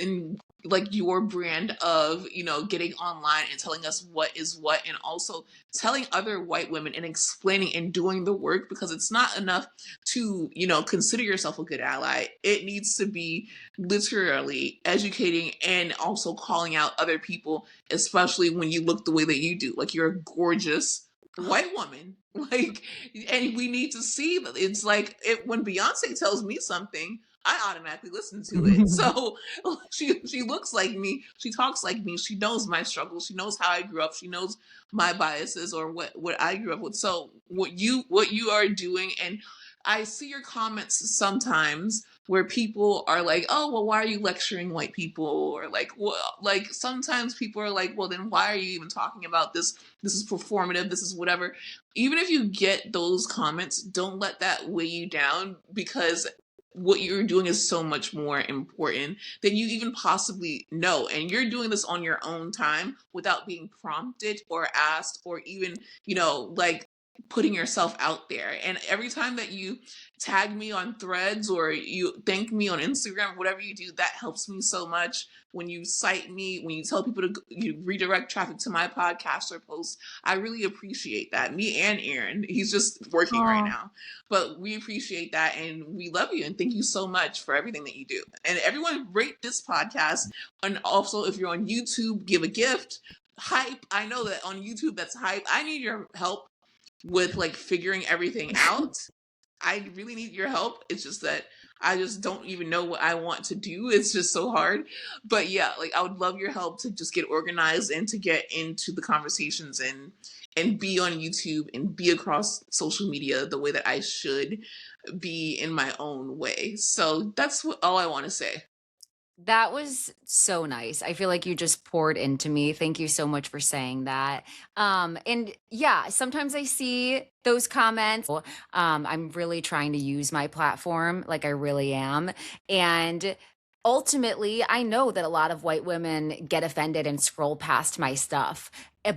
S1: And like your brand of, you know, getting online and telling us what is what, and also telling other white women and explaining and doing the work, because it's not enough to, you know, consider yourself a good ally. It needs to be literally educating and also calling out other people, especially when you look the way that you do. Like, you're a gorgeous white woman. Like, and we need to see that. It's like when Beyonce tells me something, I automatically listen to it. So she looks like me, she talks like me, she knows my struggles, she knows how I grew up, she knows my biases or what I grew up with. So what you are doing, and I see your comments sometimes where people are like, oh, well, why are you lecturing white people? Or like, well, like sometimes people are like, well, then why are you even talking about this? This is performative, this is whatever. Even if you get those comments, don't let that weigh you down, because what you're doing is so much more important than you even possibly know. And you're doing this on your own time without being prompted or asked, or even, you know, like putting yourself out there. And every time that you tag me on Threads or you thank me on Instagram, whatever you do, that helps me so much. When you cite me, when you tell people to you redirect traffic to my podcast or post, I really appreciate that. Me and Aaron, he's just working right now, but we appreciate that and we love you and thank you so much for everything that you do. And everyone rate this podcast, and also if you're on YouTube, give a gift. Hype. I know that on YouTube that's hype. I need your help with like figuring everything out. I really need your help. It's just that I just don't even know what I want to do. It's just so hard. But yeah, like I would love your help to just get organized and to get into the conversations and be on YouTube and be across social media the way that I should be in my own way. So that's all I want to say.
S2: That was so nice. I feel like you just poured into me. Thank you so much for saying that. And yeah, sometimes I see those comments. I'm really trying to use my platform, like I really am. And ultimately, I know that a lot of white women get offended and scroll past my stuff.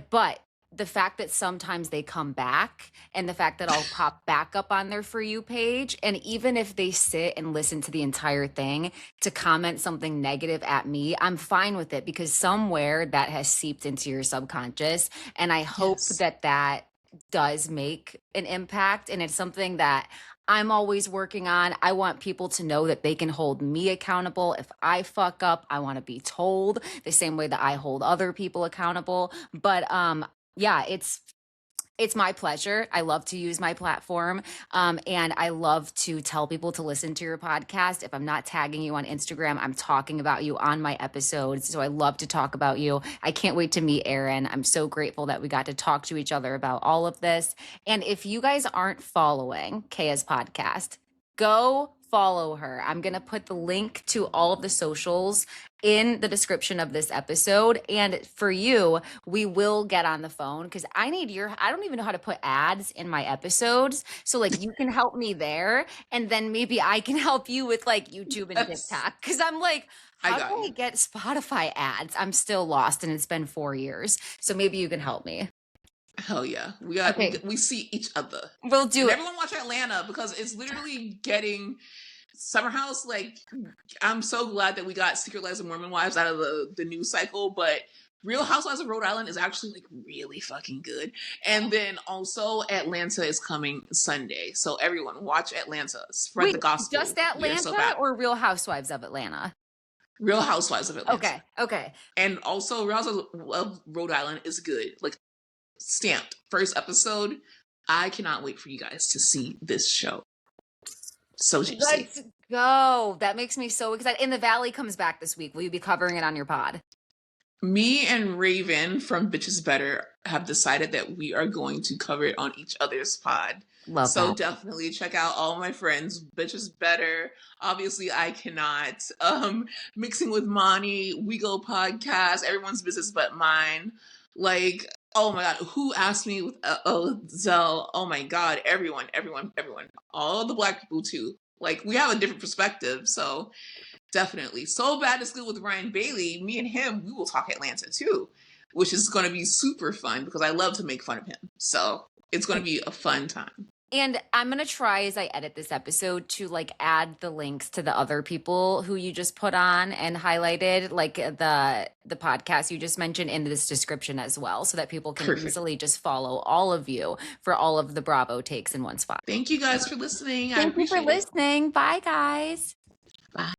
S2: But the fact that sometimes they come back, and the fact that I'll pop back up on their For You page, and even if they sit and listen to the entire thing to comment something negative at me, I'm fine with it, because somewhere that has seeped into your subconscious. And I hope that does make an impact. And it's something that I'm always working on. I want people to know that they can hold me accountable. If I fuck up, I want to be told the same way that I hold other people accountable. But yeah, it's my pleasure. I love to use my platform. And I love to tell people to listen to your podcast. If I'm not tagging you on Instagram, I'm talking about you on my episodes. So I love to talk about you. I can't wait to meet Aaron. I'm so grateful that we got to talk to each other about all of this. And if you guys aren't following Kaya's podcast, go follow her. I'm going to put the link to all of the socials in the description of this episode. And for you, we will get on the phone, because I don't even know how to put ads in my episodes. So like you can help me there. And then maybe I can help you with like YouTube and TikTok. Because I'm like, how do I get Spotify ads? I'm still lost, and it's been 4 years. So maybe you can help me.
S1: Hell yeah. We see each other.
S2: We'll do it.
S1: Everyone watch Atlanta, because it's literally getting Summer House. Like, I'm so glad that we got Secret Lives of Mormon Wives out of the news cycle, but Real Housewives of Rhode Island is actually like really fucking good. And then also Atlanta is coming Sunday. So everyone watch Atlanta. Spread the gospel.
S2: Just Atlanta or Real Housewives of Atlanta?
S1: Real Housewives of Atlanta.
S2: Okay.
S1: And also Real Housewives of Rhode Island is good. Like, stamped. First episode. I cannot wait for you guys to see this show. So juicy.
S2: Let's go. That makes me so excited. And The Valley comes back this week. Will you be covering it on your pod?
S1: Me and Raven from Bitches Better have decided that we are going to cover it on each other's pod.
S2: Love that.
S1: Definitely check out all my friends. Bitches Better. Obviously, I Cannot. Mixing with Monty. We Go Podcast. Everyone's Business But Mine. Like, oh my God, who asked me with Zell? Oh my God, everyone. All the Black people too. Like, we have a different perspective, so definitely. So Bad It's Good with Ryan Bailey. Me and him, we will talk Atlanta too, which is going to be super fun because I love to make fun of him. So it's going to be a fun time.
S2: And I'm going to try as I edit this episode to like add the links to the other people who you just put on and highlighted, like the podcast you just mentioned, in this description as well, so that people can
S1: Perfect.
S2: easily just follow all of you for all of the Bravo takes in one spot.
S1: Thank you guys for listening. I
S2: Thank you for
S1: appreciate it.
S2: listening. Bye, guys.
S1: Bye.